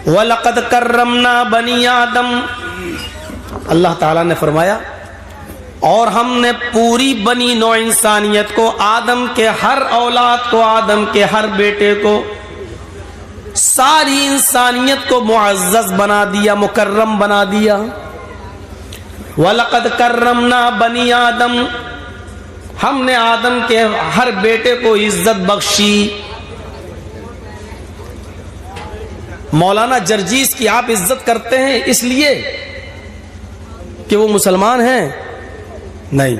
وَلَقَدْ كَرَّمْنَا بَنِي آدَمَ، اللہ تعالیٰ نے فرمایا اور ہم نے پوری بنی نوع انسانیت کو، آدم کے ہر اولاد کو، آدم کے ہر بیٹے کو، ساری انسانیت کو معزز بنا دیا، مکرم بنا دیا۔ وَلَقَدْ كَرَّمْنَا بَنِي آدَمَ، ہم نے آدم کے ہر بیٹے کو عزت بخشی۔ مولانا جرجیس کی آپ عزت کرتے ہیں اس لیے کہ وہ مسلمان ہیں؟ نہیں،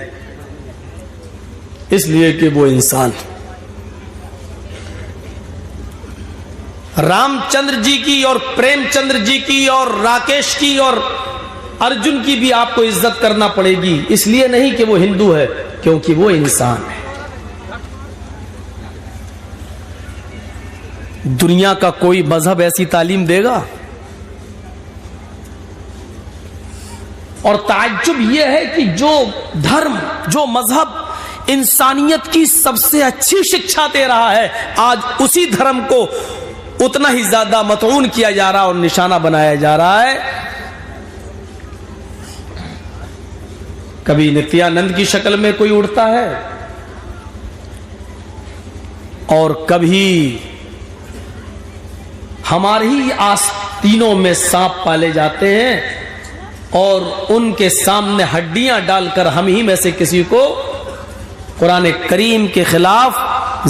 اس لیے کہ وہ انسان۔ رام چندر جی کی اور پریم چندر جی کی اور راکیش کی اور ارجن کی بھی آپ کو عزت کرنا پڑے گی، اس لیے نہیں کہ وہ ہندو ہے، کیونکہ وہ انسان ہے۔ دنیا کا کوئی مذہب ایسی تعلیم دے گا؟ اور تعجب یہ ہے کہ جو دھرم، جو مذہب انسانیت کی سب سے اچھی شکشا دے رہا ہے، آج اسی دھرم کو اتنا ہی زیادہ مطعون کیا جا رہا اور نشانہ بنایا جا رہا ہے۔ کبھی نتیانند کی شکل میں کوئی اڑتا ہے اور کبھی ہمارے ہی آستینوں میں سانپ پالے جاتے ہیں اور ان کے سامنے ہڈیاں ڈال کر ہم ہی میں سے کسی کو قرآن کریم کے خلاف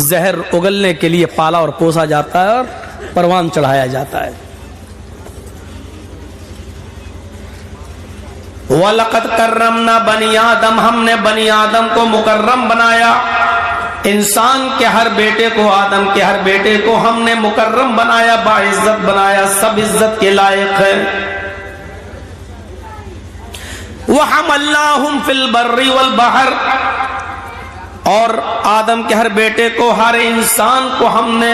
زہر اگلنے کے لیے پالا اور پوسا جاتا ہے اور پروان چڑھایا جاتا ہے۔ وَلَقَدْ كَرَّمْنَا بَنِي آدَمَ، ہم نے بنی آدم کو مکرم بنایا۔ انسان کے ہر بیٹے کو، آدم کے ہر بیٹے کو ہم نے مکرم بنایا، باعزت بنایا، سب عزت کے لائق ہے۔ وَحَمَلْنَاهُمْ فِي الْبَرِّ وَالْبَحْرِ، اور آدم کے ہر بیٹے کو، ہر انسان کو ہم نے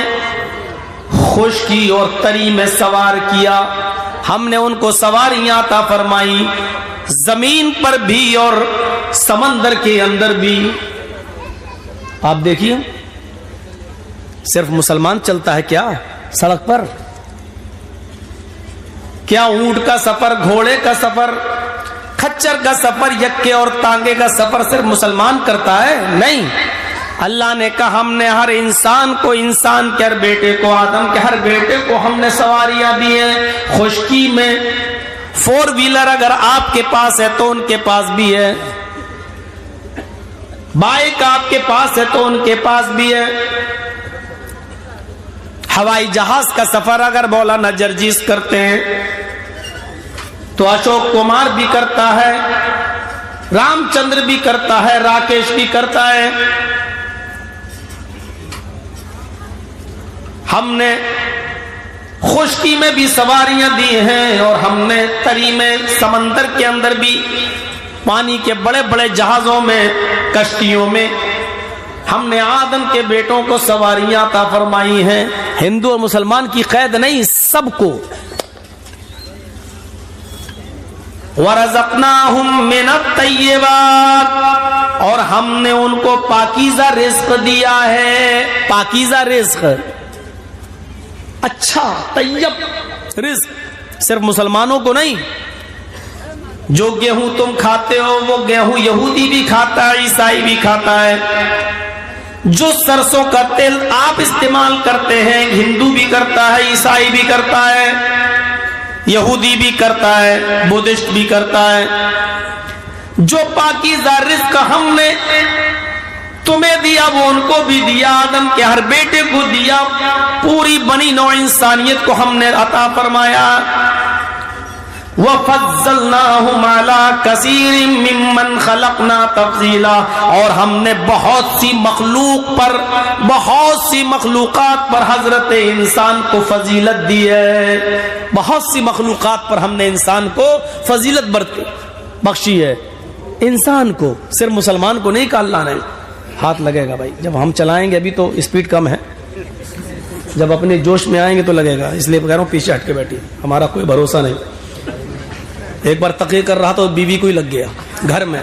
خشکی اور تری میں سوار کیا۔ ہم نے ان کو سواریاں عطا فرمائی، زمین پر بھی اور سمندر کے اندر بھی۔ آپ دیکھیے صرف مسلمان چلتا ہے کیا سڑک پر؟ کیا اونٹ کا سفر، گھوڑے کا سفر، کھچر کا سفر، یکے اور تانگے کا سفر صرف مسلمان کرتا ہے؟ نہیں، اللہ نے کہا ہم نے ہر انسان کو، انسان کے ہر بیٹے کو، آدم کے ہر بیٹے کو ہم نے سواریاں دی ہیں۔ خشکی میں فور ویلر اگر آپ کے پاس ہے تو ان کے پاس بھی ہے، بائک آپ کے پاس ہے تو ان کے پاس بھی ہے۔ ہوائی جہاز کا سفر اگر مولانا جرجیس کرتے ہیں تو اشوک کمار بھی کرتا ہے، رام چندر بھی کرتا ہے، راکیش بھی کرتا ہے۔ ہم نے خشکی میں بھی سواریاں دی ہیں اور ہم نے تری میں، سمندر کے اندر بھی، پانی کے بڑے بڑے جہازوں میں، کشتیوں میں ہم نے آدم کے بیٹوں کو سواریاں عطا فرمائی ہیں۔ ہندو اور مسلمان کی قید نہیں، سب کو۔ وَرَزَقْنَاهُمْ مِنَ الطَّيِّبَاتِ، اور ہم نے ان کو پاکیزہ رزق دیا ہے۔ پاکیزہ رزق، اچھا طیب رزق، صرف مسلمانوں کو نہیں۔ جو گیہوں تم کھاتے ہو وہ گیہوں یہودی بھی کھاتا ہے، عیسائی بھی کھاتا ہے۔ جو سرسوں کا تیل آپ استعمال کرتے ہیں، ہندو بھی کرتا ہے، عیسائی بھی کرتا ہے، یہودی بھی کرتا ہے، بدھسٹ بھی کرتا ہے۔ جو پاکیزہ رزق ہم نے تمہیں دیا وہ ان کو بھی دیا، آدم کے ہر بیٹے کو دیا، پوری بنی نوع انسانیت کو ہم نے عطا فرمایا۔ وَفَضَّلْنَاهُمْ عَلَىٰ كَثِيرٍ مِّمَّنْ خَلَقْنَا تَفْضِيلًا، اور ہم نے بہت سی مخلوق پر، بہت سی مخلوقات پر حضرت انسان کو فضیلت دی ہے۔ بہت سی مخلوقات پر ہم نے انسان کو فضیلت بخشی ہے۔ انسان کو، صرف مسلمان کو نہیں کہا اللہ نے۔ ہاتھ لگے گا بھائی، جب ہم چلائیں گے ابھی تو اسپیڈ کم ہے، جب اپنے جوش میں آئیں گے تو لگے گا، اس لیے کہہ رہا ہوں پیچھے ہٹ کے بیٹھی، ہمارا کوئی بھروسہ نہیں۔ ایک بار تقریر کر رہا تو بیوی کو ہی لگ گیا گھر میں،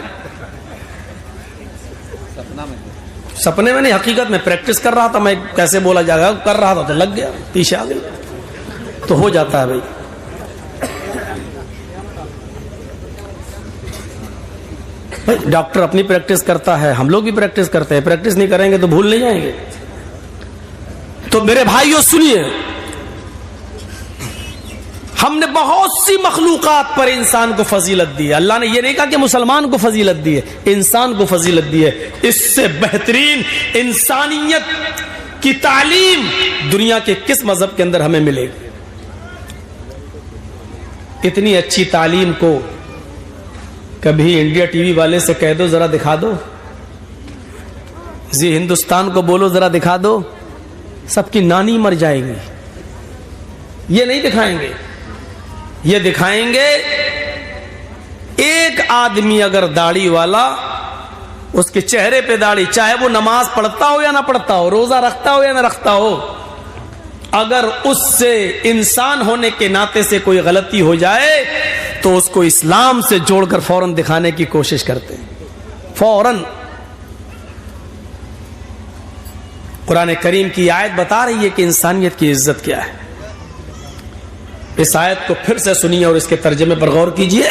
سپنے میں نہیں، حقیقت میں پریکٹس کر رہا تھا میں، کیسے بولا جائے گا کر رہا تھا تو لگ گیا، پیچھے آ گئی۔ تو ہو جاتا ہے بھائی. ڈاکٹر اپنی پریکٹس کرتا ہے, ہم لوگ بھی پریکٹس کرتے ہیں, پریکٹس نہیں کریں گے تو بھول نہیں جائیں گے. تو میرے بھائیوں سنیے, ہم نے بہت سی مخلوقات پر انسان کو فضیلت دی ہے. اللہ نے یہ نہیں کہا کہ مسلمان کو فضیلت دی ہے, انسان کو فضیلت دی ہے. اس سے بہترین انسانیت کی تعلیم دنیا کے کس مذہب کے اندر ہمیں ملے گی؟ اتنی اچھی تعلیم کو کبھی انڈیا ٹی وی والے سے کہہ دو ذرا دکھا دو, زی ہندوستان کو بولو ذرا دکھا دو, سب کی نانی مر جائے گی. یہ نہیں دکھائیں گے, یہ دکھائیں گے ایک آدمی اگر داڑھی والا, اس کے چہرے پہ داڑھی, چاہے وہ نماز پڑھتا ہو یا نہ پڑھتا ہو, روزہ رکھتا ہو یا نہ رکھتا ہو, اگر اس سے انسان ہونے کے ناطے سے کوئی غلطی ہو جائے تو اس کو اسلام سے جوڑ کر فوراً دکھانے کی کوشش کرتے ہیں, فوراً. قرآن کریم کی آیت بتا رہی ہے کہ انسانیت کی عزت کیا ہے. اس آیت کو پھر سے سنیے اور اس کے ترجمے پر غور کیجیے.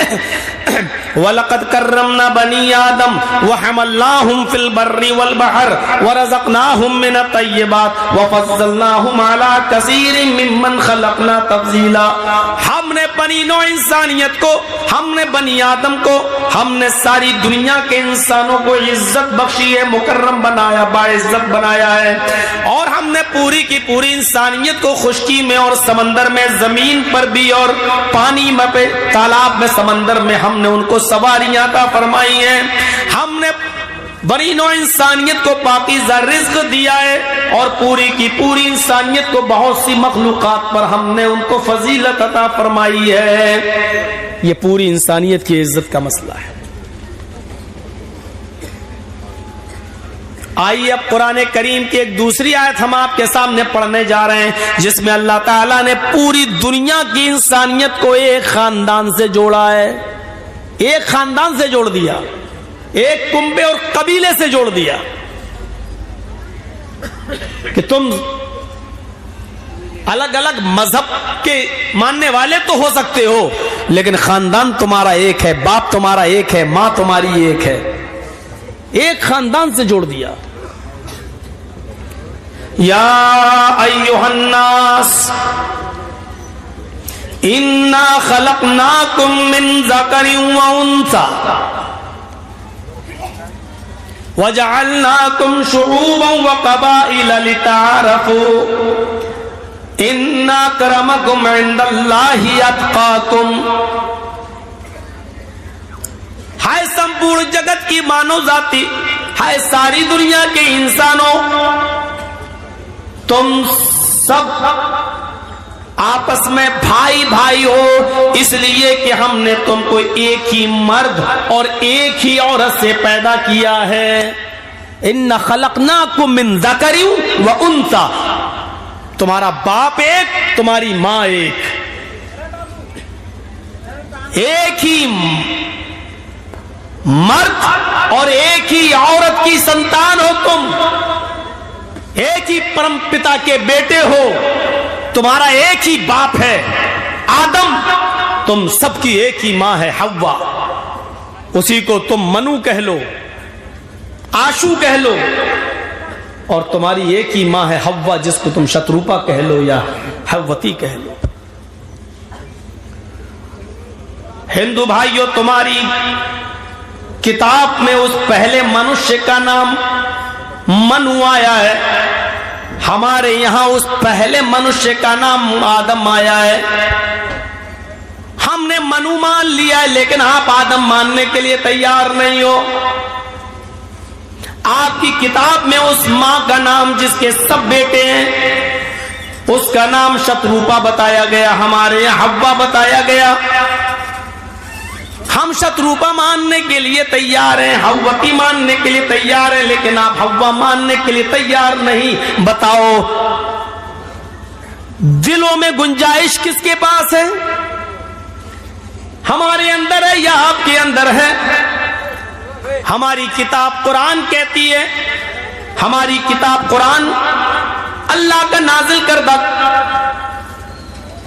وَلَقَدْ كَرَّمْنَا بَنِي آدَمَ وَحَمَلْنَاهُمْ فِي الْبَرِّ وَالْبَحْرِ وَرَزَقْنَاهُمْ مِنَ الطَّيِّبَاتِ وَفَضَّلْنَاهُمْ عَلَى كَثِيرٍ مِّمَّنْ خَلَقْنَا تَفْضِيلًا. ہم نے بنی نوع انسانیت کو, ہم نے بنی آدم کو, ہم نے ساری دنیا کے انسانوں کو عزت بخشی ہے, مکرم بنایا, باعزت بنایا ہے. اور ہم نے پوری کی پوری انسانیت کو خشکی میں اور سمندر میں, زمین پر بھی اور پانی میں, تالاب میں, سمندر میں, ہم نے ان کو سواریاں عطا فرمائی ہیں. ہم نے بنی نوع انسانیت کو پاکیزہ رزق دیا ہے اور پوری کی پوری انسانیت کو بہت سی مخلوقات پر ہم نے ان کو فضیلت عطا فرمائی ہے. یہ پوری انسانیت کی عزت کا مسئلہ ہے. آئیے اب قرآن کریم کی ایک دوسری آیت ہم آپ کے سامنے پڑھنے جا رہے ہیں, جس میں اللہ تعالیٰ نے پوری دنیا کی انسانیت کو ایک خاندان سے جوڑا ہے, ایک خاندان سے جوڑ دیا, ایک کنبے اور قبیلے سے جوڑ دیا کہ تم الگ الگ مذہب کے ماننے والے تو ہو سکتے ہو, لیکن خاندان تمہارا ایک ہے, باپ تمہارا ایک ہے, ماں تمہاری ایک ہے. ایک خاندان سے جوڑ دیا. یا ایھا الناس انا خلقناکم من ذکر و انثی وجعلناکم شعوبا وقبائل لتعارفوا ان اکرمکم عند اللہ اتقاکم. ہائے سمپور جگت کی مانو ذاتی, ہائے ساری دنیا کے انسانوں, تم سب آپس میں بھائی بھائی ہو, اس لیے کہ ہم نے تم کو ایک ہی مرد اور ایک ہی عورت سے پیدا کیا ہے. ان خلقناکم من ذکر و انثی, تمہارا باپ ایک, تمہاری ماں ایک, ایک ہی مرد اور ایک ہی عورت کی سنتان ہو تم, ایک ہی پرم پتا کے بیٹے ہو, تمہارا ایک ہی باپ ہے آدم, تم سب کی ایک ہی ماں ہے حوا, اسی کو تم منو کہہ لو, آشو کہہ لو, اور تمہاری ایک ہی ماں ہے حوا, جس کو تم شتروپا کہہ لو یا حوتی کہہ لو. ہندو بھائیوں, تمہاری کتاب میں اس پہلے منشیہ کا نام منو آیا ہے, ہمارے یہاں اس پہلے منشیہ کا نام آدم آیا ہے. ہم نے منو مان لیا ہے, لیکن آپ آدم ماننے کے لیے تیار نہیں ہو. آپ کی کتاب میں اس ماں کا نام جس کے سب بیٹے ہیں, اس کا نام شتروپا بتایا گیا, ہمارے یہاں حوا بتایا گیا. ہم شتروپا ماننے کے لیے تیار ہیں, حوتی ماننے کے لیے تیار ہیں, لیکن آپ حوا ماننے کے لیے تیار نہیں. بتاؤ دلوں میں گنجائش کس کے پاس ہے؟ ہمارے اندر ہے یا آپ کے اندر ہے؟ ہماری کتاب قرآن کہتی ہے, ہماری کتاب قرآن اللہ کا نازل کردہ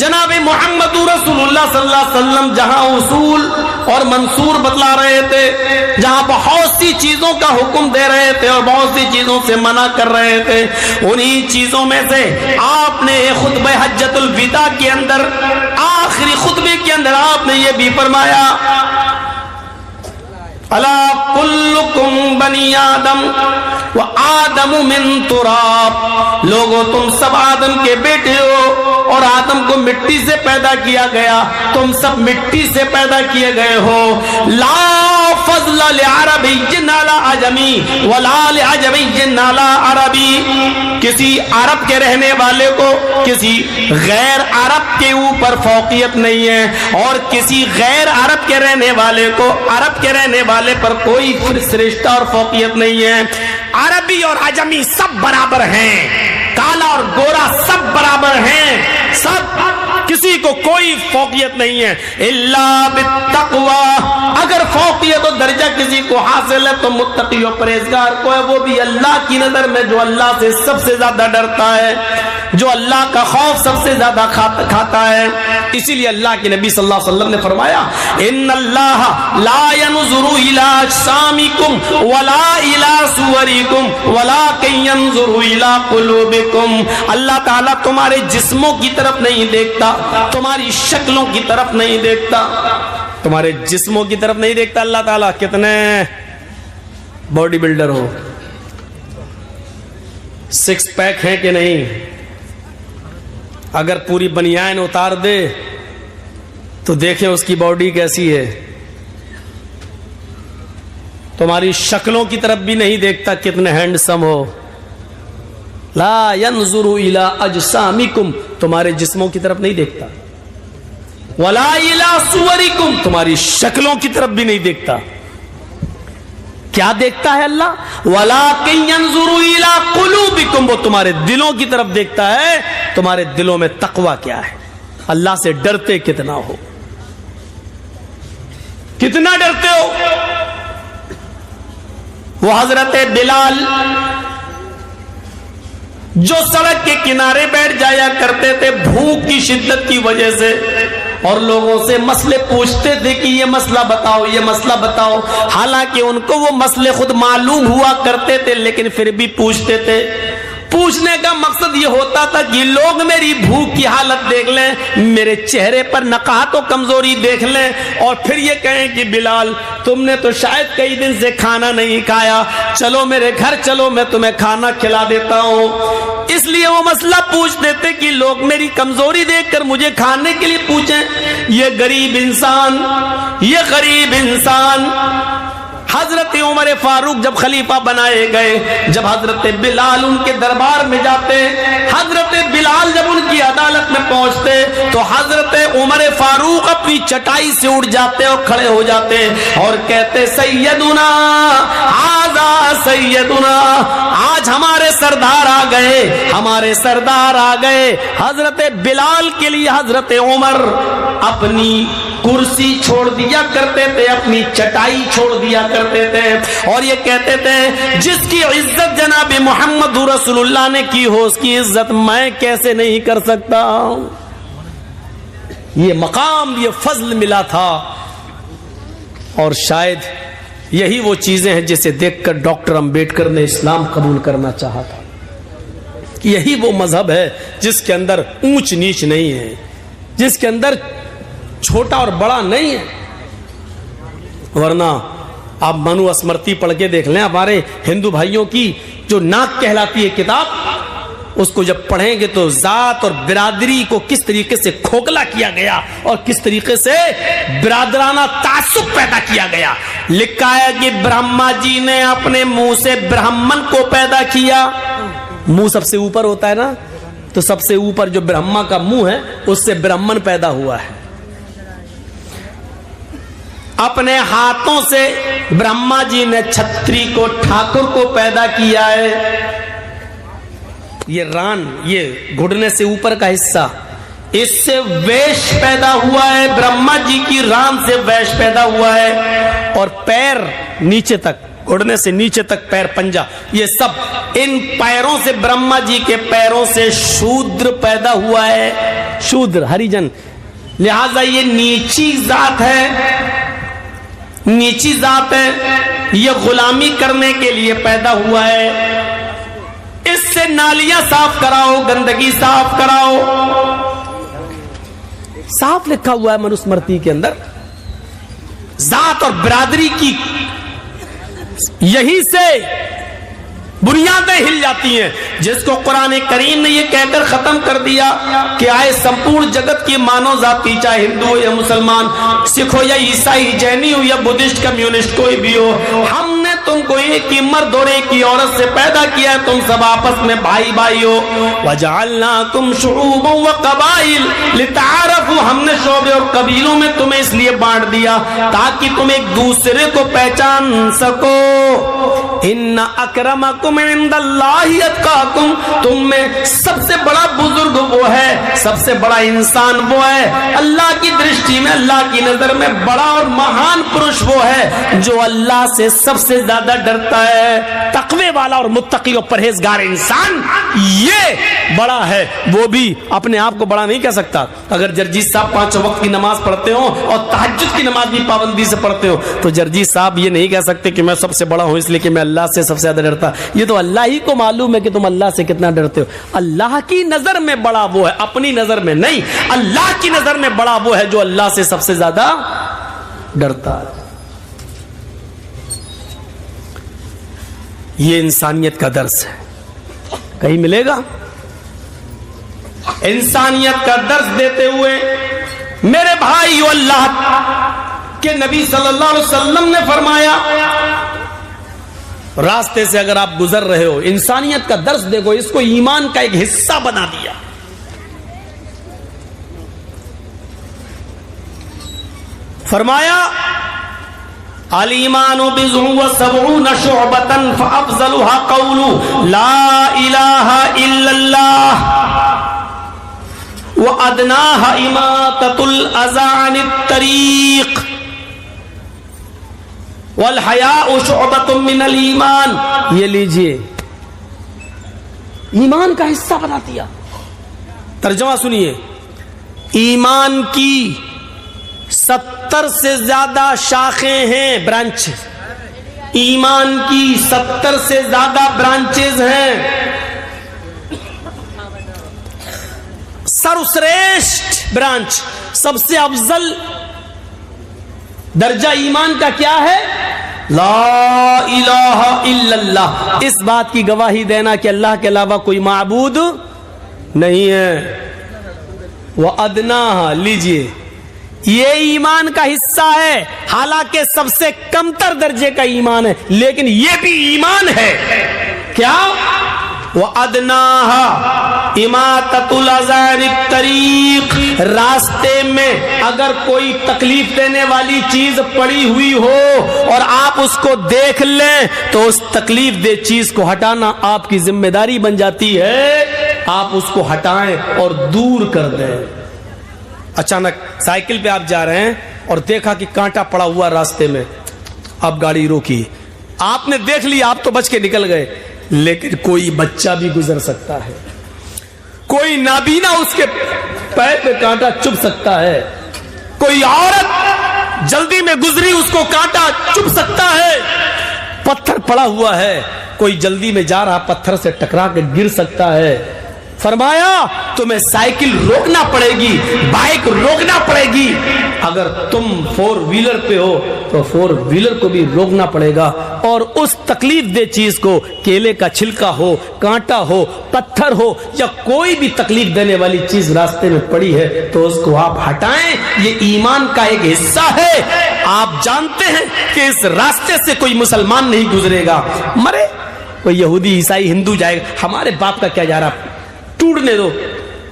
جناب محمد رسول اللہ صلی اللہ علیہ وسلم جہاں اصول اور منصور بتلا رہے تھے، جہاں بہت سی چیزوں کا حکم دے رہے تھے اور بہت سی چیزوں سے منع کر رہے تھے، انہی چیزوں میں سے آپ نے خطبہ حجۃ الوداع کے اندر، آخری خطبے کے اندر آپ نے یہ بھی فرمایا، الا کلکم بنی آدم وآدم من تراب، لوگو تم سب آدم کے بیٹے ہو اور آدم کو مٹی سے پیدا کیا گیا، تم سب مٹی سے پیدا کیے گئے ہو، لا فضل لعربی علی عجمی ولا لعجمی علی عربی، کسی عرب کے رہنے والے کو کسی غیر عرب کے اوپر فوقیت نہیں ہے، اور کسی غیر عرب کے رہنے والے کو عرب کے رہنے والے پر کوئی سرشتہ اور فوقیت نہیں ہے۔ عربی اور عجمی سب برابر ہیں، کالا اور گورا سب برابر ہیں، سب، کسی کو کوئی فوقیت نہیں ہے، الا بالتقوی، اگر فوقیت و درجہ کسی کو حاصل ہے تو متقی و پرہیزگار کو ہے، وہ بھی اللہ کی نظر میں جو اللہ سے سب سے زیادہ ڈرتا ہے، جو اللہ کا خوف سب سے زیادہ کھاتا ہے۔ اسی لیے اللہ کے نبی صلی اللہ علیہ وسلم نے فرمایا، ان اللہ لا ينظر الى اجسامکم ولا الى صورکم ولکن ينظر الى قلوبکم، اللہ تعالیٰ تمہارے جسموں کی طرف نہیں دیکھتا، تمہاری شکلوں کی طرف نہیں دیکھتا، تمہارے جسموں کی طرف نہیں دیکھتا اللہ تعالیٰ، کتنے باڈی بلڈر ہو، سکس پیک ہیں کہ نہیں، اگر پوری بنیان اتار دے تو دیکھیں اس کی باڈی کیسی ہے، تمہاری شکلوں کی طرف بھی نہیں دیکھتا کتنے ہینڈسم ہو، لا ينظر الى اجسامکم، تمہارے جسموں کی طرف نہیں دیکھتا، ولا الى صورکم، تمہاری شکلوں کی طرف بھی نہیں دیکھتا، کیا دیکھتا ہے اللہ؟ ولکن ينظر الى قلوبکم، وہ تمہارے دلوں کی طرف دیکھتا ہے، تمہارے دلوں میں تقوی کیا ہے، اللہ سے ڈرتے کتنا ہو، کتنا ڈرتے ہو۔ وہ حضرت بلال جو سڑک کے کنارے بیٹھ جایا کرتے تھے بھوک کی شدت کی وجہ سے، اور لوگوں سے مسئلے پوچھتے تھے کہ یہ مسئلہ بتاؤ، یہ مسئلہ بتاؤ، حالانکہ ان کو وہ مسئلے خود معلوم ہوا کرتے تھے لیکن پھر بھی پوچھتے تھے۔ پوچھنے کا مقصد یہ ہوتا تھا کہ لوگ میری بھوک کی حالت دیکھ لیں، میرے چہرے پر نقاہت و کمزوری دیکھ لیں، اور پھر یہ کہیں کہ بلال تم نے تو شاید کئی دن سے کھانا نہیں کھایا، چلو میرے گھر چلو، میں تمہیں کھانا کھلا دیتا ہوں۔ اس لیے وہ مسئلہ پوچھتے تھے کہ لوگ میری کمزوری دیکھ کر مجھے کھانے کے لیے پوچھیں۔ یہ غریب انسان حضرت عمر فاروق جب خلیفہ بنائے گئے، جب حضرت بلال ان کے دربار میں جاتے، حضرت بلال جب ان کی عدالت میں پہنچتے تو حضرت عمر فاروق اپنی چٹائی سے اٹھ جاتے اور کھڑے ہو جاتے اور کہتے سیدنا آزا سیدنا، آج ہمارے سردار آ گئے، ہمارے سردار آ گئے۔ حضرت بلال کے لیے حضرت عمر اپنی کرسی چھوڑ دیا کرتے تھے، اپنی چٹائی چھوڑ دیا کرتے تھے، اور یہ کہتے تھے جس کی عزت جناب محمد رسول اللہ نے کی ہو اس کی عزت میں کیسے نہیں کر سکتا۔ یہ مقام، یہ فضل ملا تھا، اور شاید یہی وہ چیزیں ہیں جسے دیکھ کر ڈاکٹر امبیڈکر نے اسلام قبول کرنا چاہا تھا۔ یہی وہ مذہب ہے جس کے اندر اونچ نیچ نہیں ہے، جس کے اندر چھوٹا اور بڑا نہیں ہے۔ ورنہ آپ منو اسمرتی پڑھ کے دیکھ لیں، ہمارے ہندو بھائیوں کی جو ناک کہلاتی ہے کتاب، اس کو جب پڑھیں گے تو ذات اور برادری کو کس طریقے سے کھوکھلا کیا گیا اور کس طریقے سے برادرانہ تعصب پیدا کیا گیا۔ لکھا ہے کہ برہما جی نے اپنے منہ سے برہمن کو پیدا کیا، منہ سب سے اوپر ہوتا ہے نا، تو سب سے اوپر جو برہما کا منہ ہے اس سے برہمن پیدا ہوا ہے۔ اپنے ہاتھوں سے برہما جی نے چھتری کو ٹھاکر کو پیدا کیا ہے۔ یہ ران، یہ گھٹنے سے اوپر کا حصہ، اس سے ویش پیدا ہوا ہے، برہما جی کی ران سے ویش پیدا ہوا ہے، اور پیر نیچے تک گھٹنے سے نیچے تک پیر پنجا، یہ سب ان پیروں سے، برہما جی کے پیروں سے شودر پیدا ہوا ہے، شودر ہریجن، لہذا یہ نیچی ذات ہے، نیچی ذات ہے، یہ غلامی کرنے کے لیے پیدا ہوا ہے، اس سے نالیاں صاف کراؤ، گندگی صاف کراؤ، صاف لکھا ہوا ہے منوسمرتی کے اندر۔ ذات اور برادری کی یہی سے بنیادیں ہل جاتی ہیں، جس کو قرآن کریم نے یہ کہہ کر ختم کر دیا کہ آئے سمپورن جگت کی مانو ذاتی، چاہے ہندو ہو یا مسلمان، سکھ ہو یا عیسائی، جینی ہو یا بدھسٹ، کمیونسٹ، کوئی بھی ہو، ہم نے تم کو ایک ہی مرد اور ایک ہی عورت سے پیدا کیا ہے، تم سب آپس میں بھائی بھائی ہو۔ وَجَعَلْنَاكُمْ شُعُوبًا وَقَبَائِلَ لِتَعَارَفُوا، ہم نے شعبے اور قبیلوں میں تمہیں اس لیے بانٹ دیا تاکہ تم ایک دوسرے کو پہچان سکو۔ ان اکرمکم عند اللہ اتقاکم، تم میں سب سے بڑا بزرگ وہ ہے، سب سے بڑا انسان وہ ہے، اللہ کی درشٹی میں، اللہ کی نظر میں بڑا اور مہان پرش وہ ہے جو اللہ سے سب سے زیادہ ڈرتا ہے۔ تقوی والا اور متقی اور پرہیزگار انسان یہ بڑا ہے، وہ بھی اپنے آپ کو بڑا نہیں کہہ سکتا۔ اگر جرجیت صاحب 5 وقت کی نماز پڑھتے ہوں اور تہجد کی نماز بھی پابندی سے پڑھتے ہو تو جرجیت صاحب یہ نہیں کہہ سکتے کہ میں سب سے بڑا ہوں اس لیے کہ میں اللہ سے سب سے زیادہ ڈرتا۔ یہ تو اللہ ہی کو معلوم ہے کہ تم اللہ سے کتنا ڈرتے ہو۔ اللہ کی نظر میں بڑا وہ ہے، اپنی نظر میں نہیں، اللہ کی نظر میں بڑا وہ ہے جو اللہ سے سب سے زیادہ ڈرتا ہے۔ یہ انسانیت کا درس ہے، کہیں ملے گا؟ انسانیت کا درس دیتے ہوئے میرے بھائیو، اللہ کے نبی صلی اللہ علیہ وسلم نے فرمایا، راستے سے اگر آپ گزر رہے ہو، انسانیت کا درس دیکھو، اس کو ایمان کا ایک حصہ بنا دیا۔ فرمایا الایمان بضع وسبعون شعبۃ فافضلها قول لا الہ الا اللہ وادناها اماطۃ الاذى عن الطریق والحیاء شعبۃ من الایمان۔ یہ لیجئے، ایمان کا حصہ بنا دیا۔ ترجمہ سنیے، ایمان کی 70 سے زیادہ شاخیں ہیں، برانچ، ایمان کی 70 سے زیادہ برانچز ہیں۔ سروشریشٹھ برانچ، سب سے افضل درجہ ایمان کا کیا ہے؟ لا الہ الا اللہ، اس بات کی گواہی دینا کہ اللہ کے علاوہ کوئی معبود نہیں ہے۔ وَأَدْنَاهَا، لیجئے، یہ ایمان کا حصہ ہے، حالانکہ سب سے کمتر درجے کا ایمان ہے، لیکن یہ بھی ایمان ہے۔ کیا؟ وَأَدْنَاهَا إِمَاطَةُ الْأَذَى عَنِ الطَّرِيقِ، راستے میں اگر کوئی تکلیف دینے والی چیز پڑی ہوئی ہو اور آپ اس کو دیکھ لیں تو اس تکلیف دہ چیز کو ہٹانا آپ کی ذمہ داری بن جاتی ہے، آپ اس کو ہٹائیں اور دور کر دیں۔ اچانک سائیکل پہ آپ جا رہے ہیں اور دیکھا کہ کانٹا پڑا ہوا راستے میں، آپ گاڑی روکی، آپ نے دیکھ لیا، آپ تو بچ کے نکل گئے، لیکن کوئی بچہ بھی گزر سکتا ہے، کوئی نابینا اس کے پیر پہ کانٹا چبھ سکتا ہے، کوئی عورت جلدی میں گزری اس کو کانٹا چبھ سکتا ہے، پتھر پڑا ہوا ہے، کوئی جلدی میں جا رہا پتھر سے ٹکرا کے گر سکتا ہے۔ فرمایا تمہیں سائیکل روکنا پڑے گی، بائک روکنا پڑے گی، اگر تم 4 ویلر پہ ہو تو 4 ویلر کو بھی روکنا پڑے گا، اور اس تکلیف دہ چیز کو، کیلے کا چھلکا ہو، کانٹا ہو، پتھر ہو یا کوئی بھی تکلیف دینے والی چیز راستے میں پڑی ہے تو اس کو آپ ہٹائیں۔ یہ ایمان کا ایک حصہ ہے۔ آپ جانتے ہیں کہ اس راستے سے کوئی مسلمان نہیں گزرے گا، مرے کوئی یہودی، عیسائی، ہندو جائے گا، ہمارے باپ کا کیا جا رہا، ٹوٹنے دو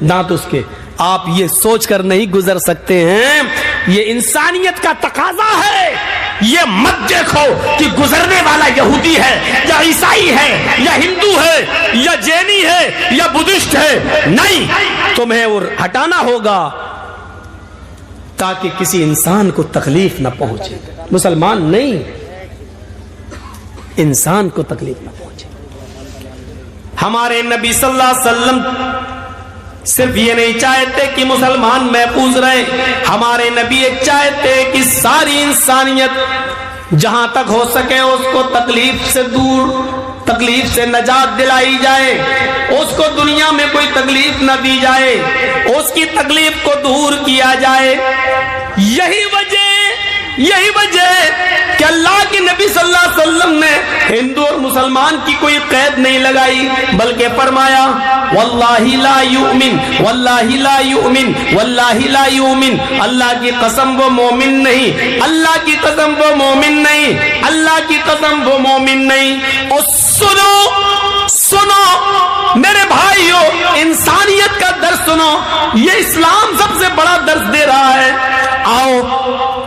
دانت اس کے۔ آپ یہ سوچ کر نہیں گزر سکتے ہیں، یہ انسانیت کا تقاضا ہے۔ یہ مت دیکھو کہ گزرنے والا یہودی ہے یا عیسائی ہے یا ہندو ہے یا جینی ہے یا بدھسٹ ہے، نہیں، تمہیں وہ ہٹانا ہوگا تاکہ کسی انسان کو تکلیف نہ پہنچے۔ مسلمان نہیں، انسان کو تکلیف نہ پہنچے. ہمارے نبی صلی اللہ علیہ وسلم صرف یہ نہیں چاہتے کہ مسلمان محفوظ رہے، ہمارے نبی یہ چاہتے کہ ساری انسانیت جہاں تک ہو سکے اس کو تکلیف سے دور، تکلیف سے نجات دلائی جائے، اس کو دنیا میں کوئی تکلیف نہ دی جائے، اس کی تکلیف کو دور کیا جائے. یہی وجہ ہے کہ اللہ کے نبی صلی اللہ علیہ وسلم نے ہندو اور مسلمان کی کوئی قید نہیں لگائی، بلکہ فرمایا واللہ لا یؤمن، واللہ لا یؤمن، واللہ لا یؤمن، اللہ کی قسم وہ مومن نہیں، اللہ کی قسم وہ مومن نہیں، اللہ کی قسم وہ مومن نہیں. اور سنو میرے بھائیو، انسانیت کا درس سنو، یہ اسلام سب سے بڑا درس دے رہا ہے. آؤ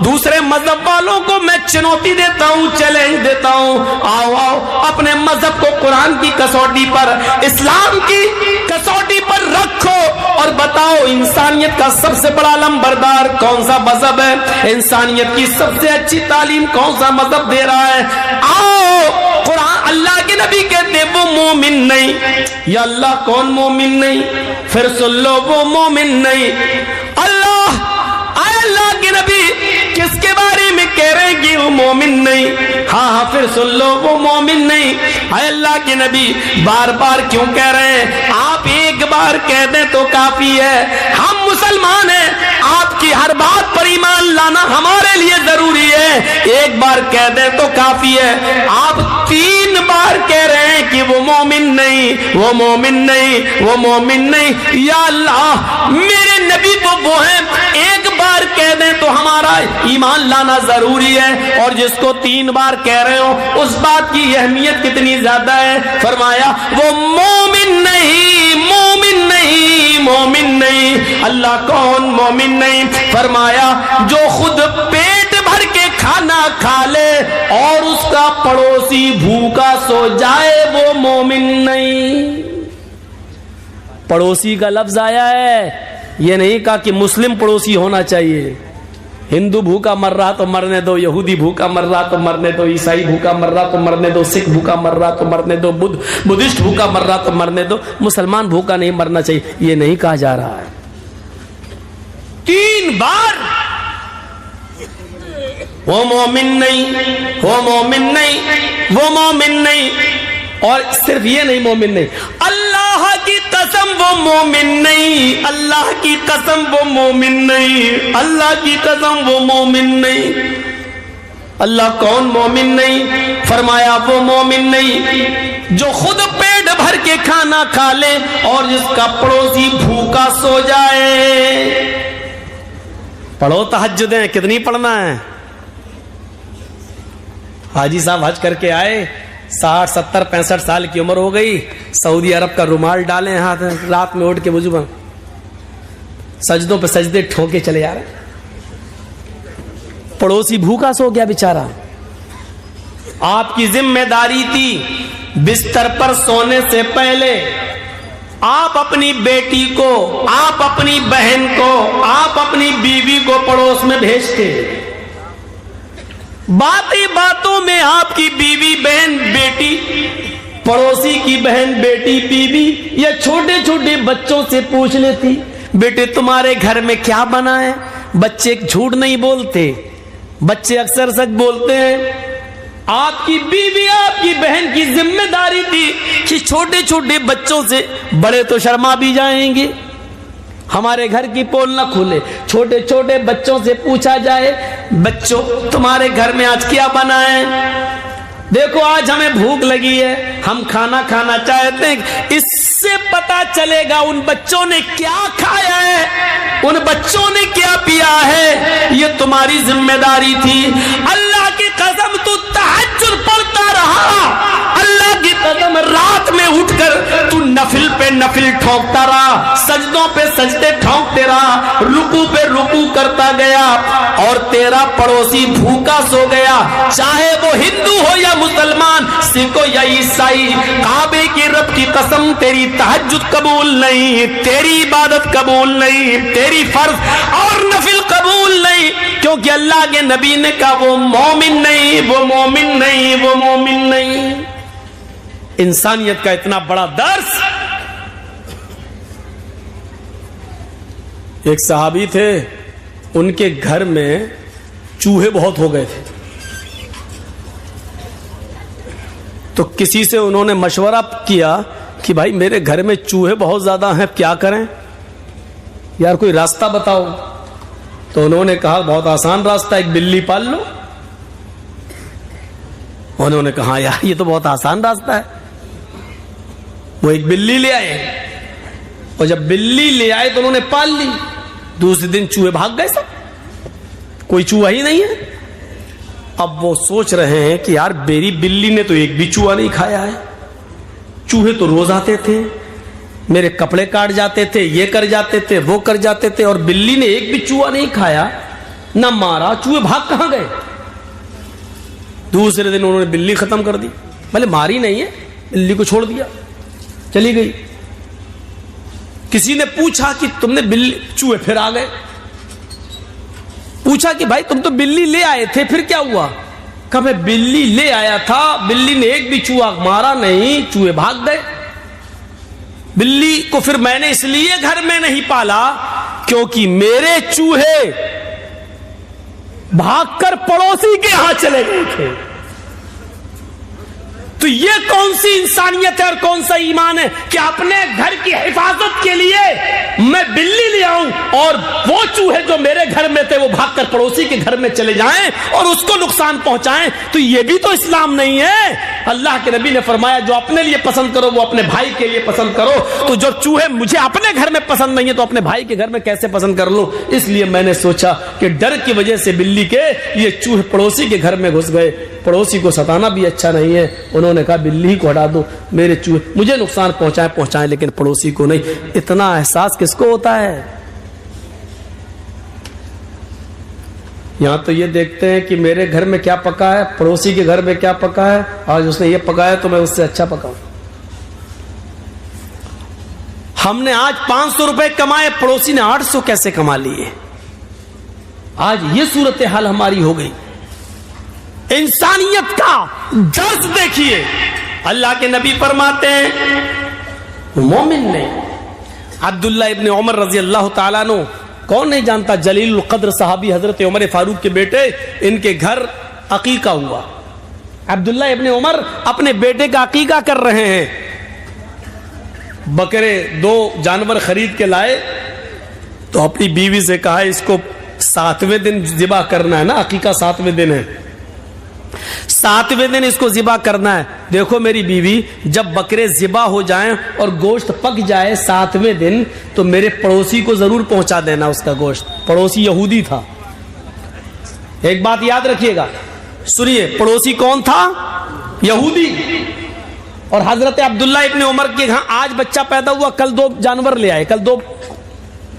دوسرے مذہب والوں کو میں چنوتی دیتا ہوں، چیلنج دیتا ہوں، آؤ اپنے مذہب کو قرآن کی کسوٹی پر، اسلام کی کسوٹی پر رکھو اور بتاؤ انسانیت کا سب سے بڑا علمبردار کون سا مذہب ہے، انسانیت کی سب سے اچھی تعلیم کون سا مذہب دے رہا ہے. آؤ قرآن، اللہ کے نبی کہتے ہیں وہ مومن نہیں. یا اللہ کون مومن نہیں؟ پھر سن لو وہ مومن نہیں. اللہ کے نبی کس کے بارے میں کہہ رہے ہیں کہ وہ مومن نہیں؟ ہاں پھر سن لو وہ مومن نہیں. اے اللہ کے نبی بار بار کیوں کہہ رہے ہیں؟ آپ ایک بار کہہ دیں تو کافی ہے. ہم مسلمان ہیں، آپ کی ہر بات پر ایمان لانا ہمارے لیے ضروری ہے. ایک بار کہہ دیں تو کافی ہے. آپ 3 بار کہہ رہے ہیں کہ وہ مومن نہیں، وہ مومن نہیں، وہ مومن نہیں. یا اللہ میرے نبی وہ ہیں، ایک بار کہہ دیں تو ہمارا ایمان لانا ضروری ہے، اور جس کو 3 بار کہہ رہے ہو اس بات کی اہمیت کتنی زیادہ ہے. فرمایا وہ مومن نہیں، مومن نہیں، مومن نہیں. اللہ کون مومن نہیں؟ فرمایا جو خود پیٹ بھر کے کھانا کھا لے اور اس کا پڑوسی بھوکا سو جائے وہ مومن نہیں. پڑوسی کا لفظ آیا ہے، یہ نہیں کہا کہ مسلم پڑوسی ہونا چاہیے. ہندو بھوکا مر رہا تو مرنے دو، یہودی بھوکا مر رہا تو مرنے دو، عیسائی بھوکا مر رہا تو مرنے دو، سکھ بھوکا مر رہا تو مرنے دو، بدھسٹ بھوکا مر رہا تو مرنے دو. مسلمان بھوکا نہیں مرنا چاہیے، یہ نہیں کہا جا رہا ہے. 3 بار وہ مومن نہیں، وہ مومن نہیں، وہ مومن نہیں. اور صرف یہ نہیں مومن نہیں، اللہ کی قسم وہ مومن نہیں، اللہ کی قسم وہ مومن نہیں، اللہ کی قسم وہ مومن نہیں. اللہ کون مومن نہیں؟ فرمایا وہ مومن نہیں جو خود پیٹ بھر کے کھانا کھا لے اور جس کا پڑوسی بھوکا سو جائے. پڑھو تہجدیں، کتنی پڑھنا ہے؟ حاجی صاحب حج کر کے آئے، 60 70 65 سال کی عمر ہو گئی، سعودی عرب کا رومال ڈالے ہاتھ، رات میں اٹھ کے وضو میں سجدوں پہ سجدے ٹھوکے چلے آ رہے. پڑوسی بھوکا سو گیا بیچارہ. آپ کی ذمہ داری تھی بستر پر سونے سے پہلے آپ اپنی بیٹی کو، آپ اپنی بہن کو، آپ اپنی بیوی کو پڑوس میں بھیجتے. باتیں باتوں میں آپ کی بیوی بہن بیٹی، پڑوسی کی بہن بیٹی بیوی یا چھوٹے چھوٹے بچوں سے پوچھ لیتی بیٹے تمہارے گھر میں کیا بنا ہے. بچے جھوٹ نہیں بولتے، بچے اکثر سچ بولتے ہیں. آپ کی بیوی، آپ کی بہن کی ذمہ داری تھی کہ چھوٹے چھوٹے بچوں سے، بڑے تو شرما بھی جائیں گے، ہمارے گھر کی پول نہ کھولے، چھوٹے چھوٹے بچوں سے پوچھا جائے بچوں تمہارے گھر میں آج کیا بنا ہے؟ دیکھو آج ہمیں بھوک لگی ہے، ہم کھانا کھانا چاہتے ہیں. اس سے پتا چلے گا ان بچوں نے کیا کھایا ہے، ان بچوں نے کیا پیا ہے. یہ تمہاری ذمہ داری تھی. اللہ کی قسم تو تہجد پڑھتا رہا، اللہ کی قسم رات میں اٹھ کر تو نفل پہ نفل ٹھونکتا رہا، سجدوں پہ سجدے ٹھونکتے رہا، رکوع پہ رکوع کرتا گیا، اور تیرا پڑوسی بھوکا سو گیا، چاہے وہ ہندو ہو یا مسلمان، میکسیکو یا عیسائی، کعبے کی رب کی قسم تیری تہجد قبول نہیں، تیری عبادت قبول نہیں، تیری فرض اور نفل قبول نہیں، کیونکہ اللہ کے نبی نے کہا وہ مومن نہیں، وہ مومن نہیں، وہ مومن نہیں۔ انسانیت کا اتنا بڑا درس۔ ایک صحابی تھے، ان کے گھر میں چوہے بہت ہو گئے تھے، تو کسی سے انہوں نے مشورہ کیا کہ بھائی میرے گھر میں چوہے بہت زیادہ ہیں، کیا کریں یار، کوئی راستہ بتاؤ۔ تو انہوں نے کہا بہت آسان راستہ، ایک بلی پال لو۔ انہوں نے کہا یار یہ تو بہت آسان راستہ ہے۔ وہ ایک بلی لے آئے، اور جب بلی لے آئے تو انہوں نے پال لی۔ دوسرے دن چوہے بھاگ گئے، سب کوئی چوہا ہی نہیں ہے۔ اب وہ سوچ رہے ہیں کہ یار میری بلی نے تو ایک بھی چوہا نہیں کھایا ہے، چوہے تو روز آتے تھے، میرے کپڑے کاٹ جاتے تھے، یہ کر جاتے تھے، وہ کر جاتے تھے، اور بلی نے ایک بھی چوہا نہیں کھایا، نہ مارا، چوہے بھاگ کہاں گئے؟ دوسرے دن انہوں نے بلی ختم کر دی، بھلے ماری نہیں ہے، بلی کو چھوڑ دیا، چلی گئی۔ کسی نے پوچھا کہ تم نے بلی، چوہے پھر آ گئے۔ پوچھا کہ بھائی تم تو بلی لے آئے تھے، پھر کیا ہوا؟ کہا میں بلی لے آیا تھا، بلی نے ایک بھی چوہا مارا نہیں، چوہے بھاگ گئے۔ بلی کو پھر میں نے اس لیے گھر میں نہیں پالا کیونکہ میرے چوہے بھاگ کر پڑوسی کے ہاں چلے گئے تھے۔ تو یہ کون سی انسانیت ہے اور کون سا ایمان ہے کہ اپنے گھر کی حفاظت کے لیے میں بلی لے آؤں اور وہ چوہے جو میرے گھر میں تھے وہ بھاگ کر پڑوسی کے گھر میں چلے جائیں اور اس کو نقصان پہنچائیں؟ تو یہ بھی تو اسلام نہیں ہے۔ اللہ کے نبی نے فرمایا جو اپنے لیے پسند کرو وہ اپنے بھائی کے لیے پسند کرو، تو جو چوہے مجھے اپنے گھر میں پسند نہیں ہے تو اپنے بھائی کے گھر میں کیسے پسند کر لوں؟ اس لیے میں نے سوچا کہ ڈر کی وجہ سے بلی کے یہ چوہے پڑوسی کے گھر میں گھس گئے، پڑوسی کو ستانا بھی اچھا نہیں ہے۔ انہوں نے کہا بلی کو ہٹا دو، میرے چوہے مجھے نقصان پہنچائیں لیکن پڑوسی کو نہیں۔ اتنا احساس کس کو ہوتا ہے؟ یہاں تو یہ دیکھتے ہیں کہ میرے گھر میں کیا پکا ہے، پڑوسی کے گھر میں کیا پکا ہے، آج اس نے یہ پکایا تو میں اس سے اچھا پکاؤں۔ ہم نے آج 500 روپے کمائے، پڑوسی نے 800 کیسے کما لیے؟ آج یہ صورتحال ہماری ہو گئی۔ انسانیت کا درس دیکھیے، اللہ کے نبی فرماتے ہیں مومن نے عبداللہ ابن عمر رضی اللہ تعالیٰ عنہ، کون نہیں جانتا، جلیل القدر صحابی حضرت عمر فاروق کے بیٹے، ان کے گھر عقیقہ ہوا۔ عبداللہ ابن عمر اپنے بیٹے کا عقیقہ کر رہے ہیں، بکرے 2 جانور خرید کے لائے تو اپنی بیوی سے کہا اس کو 7ویں دن ذبح کرنا ہے نا، عقیقہ 7ویں دن ہے، 7ویں دن اس کو ذبح کرنا ہے۔ دیکھو میری بیوی، جب بکرے ذبح ہو جائیں اور گوشت پک جائے 7ویں دن تو میرے پڑوسی کو ضرور پہنچا دینا اس کا گوشت۔ پڑوسی یہودی تھا، ایک بات یاد رکھیے گا، سنیے، پڑوسی کون تھا؟ یہودی۔ اور حضرت عبداللہ ابن عمر کے ہاں آج بچہ پیدا ہوا، کل 2 جانور لے آئے، کل 2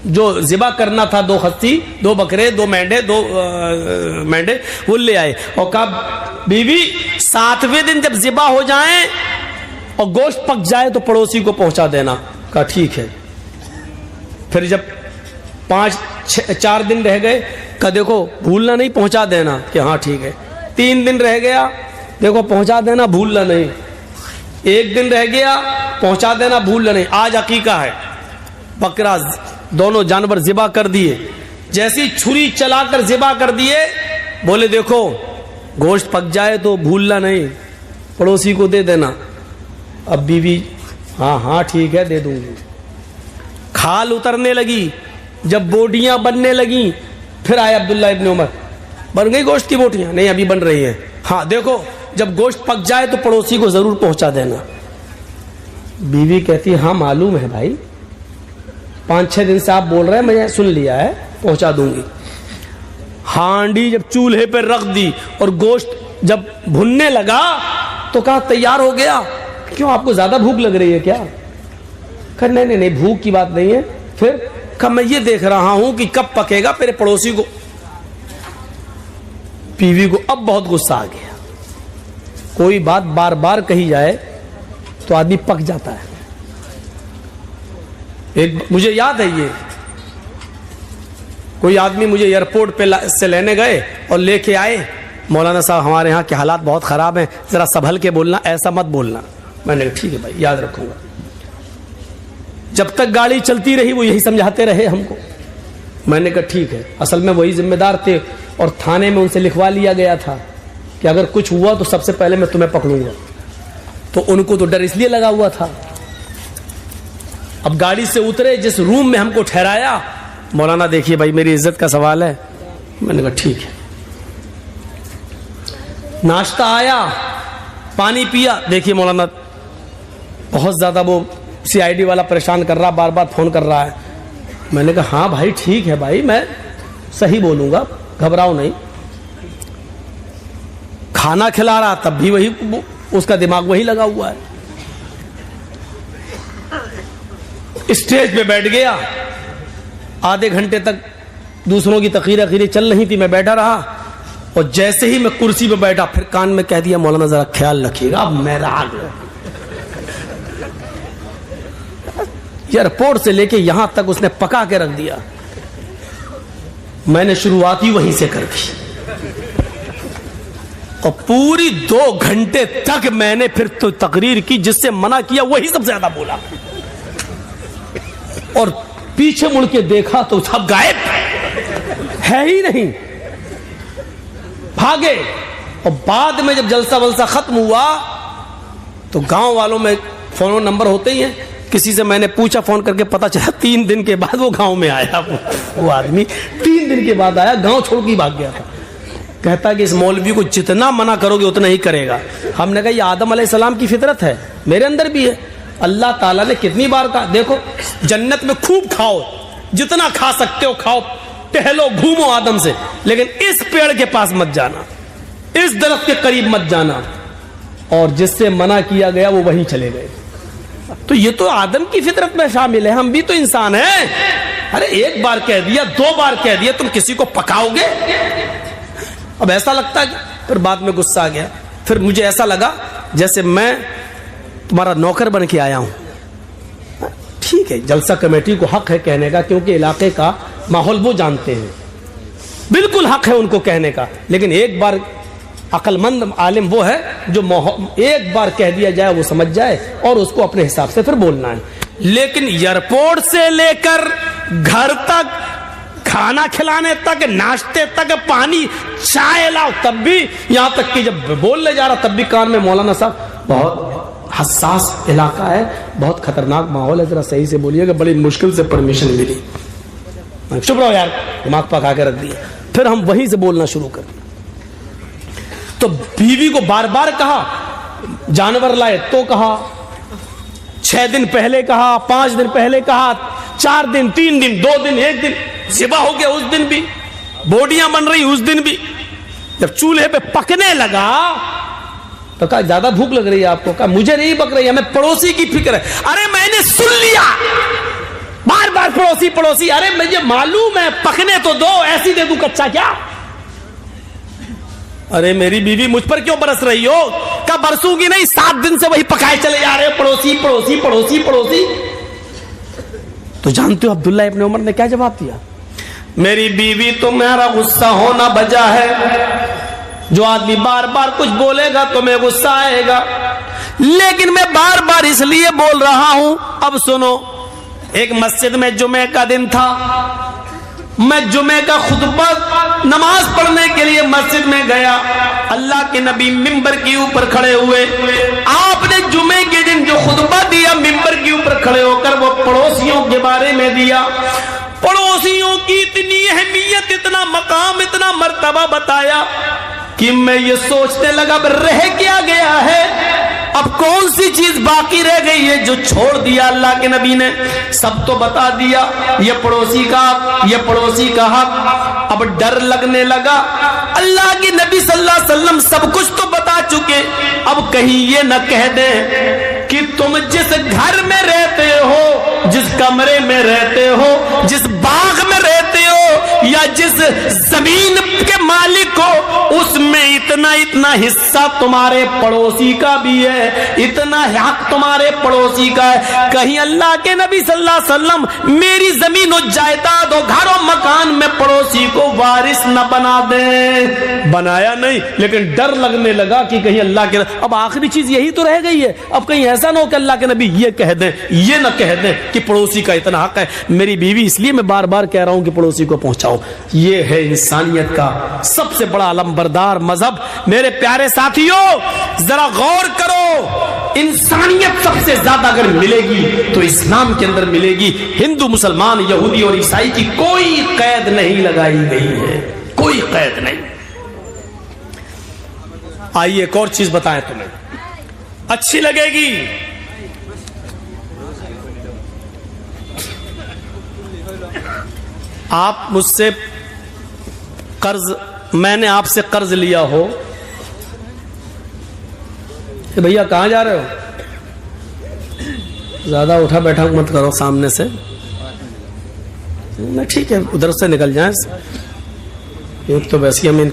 جو ذبح کرنا تھا، 2 خصی، 2 بکرے، 2 مینڈے، 2 مینڈے وہ لے آئے، اور کہا بیوی 7ویں دن جب ذبح ہو جائیں اور گوشت پک جائے تو پڑوسی کو پہنچا دینا۔ کہا ٹھیک ہے۔ پھر جب 4 دن رہ گئے، کہا دیکھو بھولنا نہیں، پہنچا دینا، کہ ہاں ٹھیک ہے۔ 3 دن رہ گیا، دیکھو پہنچا دینا، بھولنا نہیں۔ 1 دن رہ گیا، پہنچا دینا، بھولنا نہیں۔ آج عقیقہ ہے، بکرا دونوں جانور ذبح کر دیے، جیسی چھری چلا کر ذبح کر دیے، بولے دیکھو گوشت پک جائے تو بھولنا نہیں، پڑوسی کو دے دینا۔ اب بیوی ہاں ٹھیک ہے دے دوں گی۔ کھال اترنے لگی، جب بوٹیاں بننے لگیں، پھر آئے عبداللہ ابن عمر، بن گئی گوشت کی بوٹیاں؟ نہیں ابھی بن رہی ہیں۔ ہاں دیکھو جب گوشت پک جائے تو پڑوسی کو ضرور پہنچا دینا۔ بیوی کہتی ہاں معلوم ہے بھائی، 5-6 دن سے آپ بول رہے ہیں، میں سن لیا ہے، پہنچا دوں گی۔ ہانڈی جب چولہے پہ رکھ دی اور گوشت جب بھننے لگا تو کہا تیار ہو گیا، کیوں آپ کو زیادہ بھوک لگ رہی ہے کیا؟ کہا نہیں بھوک کی بات نہیں ہے۔ پھر کہا میں یہ دیکھ رہا ہوں کہ کب پکے گا، میرے پڑوسی کو۔ بیوی کو اب بہت غصہ آ گیا، کوئی بات بار بار کہی جائے تو آدمی پک جاتا ہے. مجھے یاد ہے یہ کوئی آدمی مجھے ایئرپورٹ پہ سے لینے گئے اور لے کے آئے, مولانا صاحب ہمارے ہاں کے حالات بہت خراب ہیں, ذرا سنبھل کے بولنا, ایسا مت بولنا. میں نے کہا ٹھیک ہے بھائی, یاد رکھوں گا. جب تک گاڑی چلتی رہی وہ یہی سمجھاتے رہے ہم کو. میں نے کہا ٹھیک ہے. اصل میں وہی ذمہ دار تھے اور تھانے میں ان سے لکھوا لیا گیا تھا کہ اگر کچھ ہوا تو سب سے پہلے میں تمہیں پکڑوں گا. تو ان کو تو ڈر اس لیے لگا ہوا تھا. اب گاڑی سے اترے, جس روم میں ہم کو ٹھہرایا, مولانا دیکھیے بھائی میری عزت کا سوال ہے. میں نے کہا ٹھیک ہے. ناشتہ آیا, پانی پیا. دیکھیے مولانا بہت زیادہ وہ CID والا پریشان کر رہا, بار بار فون کر رہا ہے. میں نے کہا ہاں بھائی ٹھیک ہے بھائی, میں صحیح بولوں گا, گھبراؤ نہیں. کھانا کھلا رہا تب بھی وہی, اس کا دماغ وہی لگا ہوا ہے. اسٹیج پہ بیٹھ گیا, آدھے گھنٹے تک دوسروں کی تقریر چل رہی تھی, میں بیٹھا رہا. اور جیسے ہی میں کرسی پہ بیٹھا پھر کان میں کہہ دیا مولانا ذرا خیال رکھیے گا. اب میرا ایئرپورٹ سے لے کے یہاں تک اس نے پکا کے رکھ دیا. میں نے شروعات ہی وہیں سے کر دی اور پوری 2 گھنٹے تک میں نے پھر تو تقریر کی. جس سے منع کیا وہی سب سے زیادہ بولا, اور پیچھے مڑ کے دیکھا تو سب غائب ہے ہی نہیں, بھاگے. اور بعد میں جب جلسہ ولسہ ختم ہوا تو گاؤں والوں میں فون نمبر ہوتے ہی ہیں, کسی سے میں نے پوچھا فون کر کے, پتا چلا 3 دن کے بعد وہ گاؤں میں آیا. وہ آدمی 3 دن کے بعد آیا, گاؤں چھوڑ کے بھاگ گیا تھا. کہتا کہ اس مولوی کو جتنا منع کرو گے اتنا ہی کرے گا. ہم نے کہا یہ آدم علیہ السلام کی فطرت ہے, میرے اندر بھی ہے. اللہ تعالیٰ نے کتنی بار کہا دیکھو جنت میں خوب کھاؤ, جتنا کھا سکتے ہو کھاؤ, ٹہلو گھومو آدم سے, لیکن اس پیڑ کے پاس مت جانا, اس درخت کے قریب مت جانا. اور جس سے منع کیا گیا وہ وہیں چلے گئے. تو یہ تو آدم کی فطرت میں شامل ہے, ہم بھی تو انسان ہیں. ارے ایک بار کہہ دیا, 2 بار کہہ دیا, تم کسی کو پکاؤ گے. اب ایسا لگتا ہے, پھر بعد میں غصہ آ گیا. پھر مجھے ایسا لگا جیسے میں تمہارا نوکر بن کے آیا ہوں. ٹھیک ہے, جلسہ کمیٹی کو حق ہے کہنے کا, کیونکہ علاقے کا ماحول وہ جانتے ہیں, بالکل حق ہے ان کو کہنے کا. لیکن ایک بار عقل مند عالم وہ ہے جو ایک بار کہہ دیا جائے وہ سمجھ جائے اور اس کو اپنے حساب سے پھر بولنا ہے. لیکن ایئرپورٹ سے لے کر گھر تک, کھانا کھلانے تک, ناشتے تک, پانی چائے لاؤ, تب بھی, یہاں تک کہ جب بولنے جا رہا تب بھی کان میں مولانا صاحب بہت حساس علاقہ ہے, بہت خطرناک ماحول ہے, ذرا صحیح سے بولیے کہ بڑی مشکل سے پرمیشن ملی. چپ رہو یار, دماغ پکا کے رکھ دیا. پھر ہم وہیں سے بولنا شروع کر دیا. تو بیوی کو بار بار کہا, جانور لائے تو کہا, 6 دن پہلے کہا, 5 دن پہلے کہا, 4 دن, 3 دن, 2 دن, 1 دن, ذبح ہو گیا اس دن بھی, بوڈیاں بن رہی اس دن بھی. جب چولہے پہ پکنے لگا تو کہا زیادہ بھوک لگ رہی ہے آپ کو. کہا مجھے نہیں پک رہی ہے, ہمیں پڑوسی کی فکر ہے. ارے میں نے سن لیا, بار بار پڑوسی پڑوسی. ارے مجھے معلوم ہے, پکنے تو دو, ایسی دے دوں کچا کیا. ارے میری بیوی مجھ پر کیوں برس رہی ہو. کہا برسوں گی نہیں, 7 دن سے وہی پکائے چلے جا رہے, پڑوسی پڑوسی پڑوسی پڑوسی. تو جانتے ہو عبداللہ ابن عمر نے کیا جواب دیا؟ میری بیوی تو میرا غصہ ہونا بجا ہے, جو آدمی بار بار کچھ بولے گا تو میں غصہ آئے گا, لیکن میں بار بار اس لیے بول رہا ہوں. اب سنو, ایک مسجد میں جمعے کا دن تھا, میں جمعے کا خطبہ نماز پڑھنے کے لیے مسجد میں گیا. اللہ کے نبی ممبر کے اوپر کھڑے ہوئے. آپ نے جمعے کے دن جو خطبہ دیا ممبر کے اوپر کھڑے ہو کر وہ پڑوسیوں کے بارے میں دیا. پڑوسیوں کی اتنی اہمیت, اتنا مقام, اتنا مرتبہ بتایا کہ میں یہ سوچنے لگا رہ کیا گیا ہے, اب کون سی چیز باقی رہ گئی ہے جو چھوڑ دیا اللہ کے نبی نے. سب تو بتا دیا, یہ پڑوسی کا حق, یہ پڑوسی کا حق. اب ڈر لگنے لگا, اللہ کے نبی صلی اللہ علیہ وسلم سب کچھ تو بتا چکے, اب کہیں یہ نہ کہہ دیں کہ تم جس گھر میں رہتے ہو, جس کمرے میں رہتے ہو, جس باغ میں رہتے ہو, یا جس زمین کے مالک ہو, اس میں اتنا اتنا حصہ تمہارے پڑوسی کا بھی ہے, اتنا حق تمہارے پڑوسی کا ہے. کہیں اللہ کے نبی صلی اللہ علیہ وسلم میری زمین و جائیداد و گھر و مکان میں پڑوسی کو وارث نہ بنا دیں. بنایا نہیں, لیکن ڈر لگنے لگا کہ کہیں اللہ کے, اب آخری چیز یہی تو رہ گئی ہے, اب کہیں ایسا نہ ہو کہ اللہ کے نبی یہ کہہ دیں, یہ نہ کہہ دیں کہ پڑوسی کا اتنا حق ہے. میری بیوی اس لیے میں بار بار کہہ رہا ہوں کہ پڑوسی کو پہنچاؤ. یہ ہے انسانیت کا سب سے بڑا علمبردار مذہب. میرے پیارے ساتھیوں, ذرا غور کرو, انسانیت سب سے زیادہ اگر ملے گی تو اسلام کے اندر ملے گی. ہندو, مسلمان, یہودی اور عیسائی کی کوئی قید نہیں لگائی گئی ہے, کوئی قید نہیں. آئیے ایک اور چیز بتائیں تمہیں, اچھی لگے گی. آپ مجھ سے قرض, میں نے آپ سے قرض لیا ہو کہ بھیا کہاں جا رہے ہو, زیادہ اٹھا بیٹھا مت کرو سامنے سے, ٹھیک ہے ادھر سے نکل جائیں. ایک تو ویسے ہم ان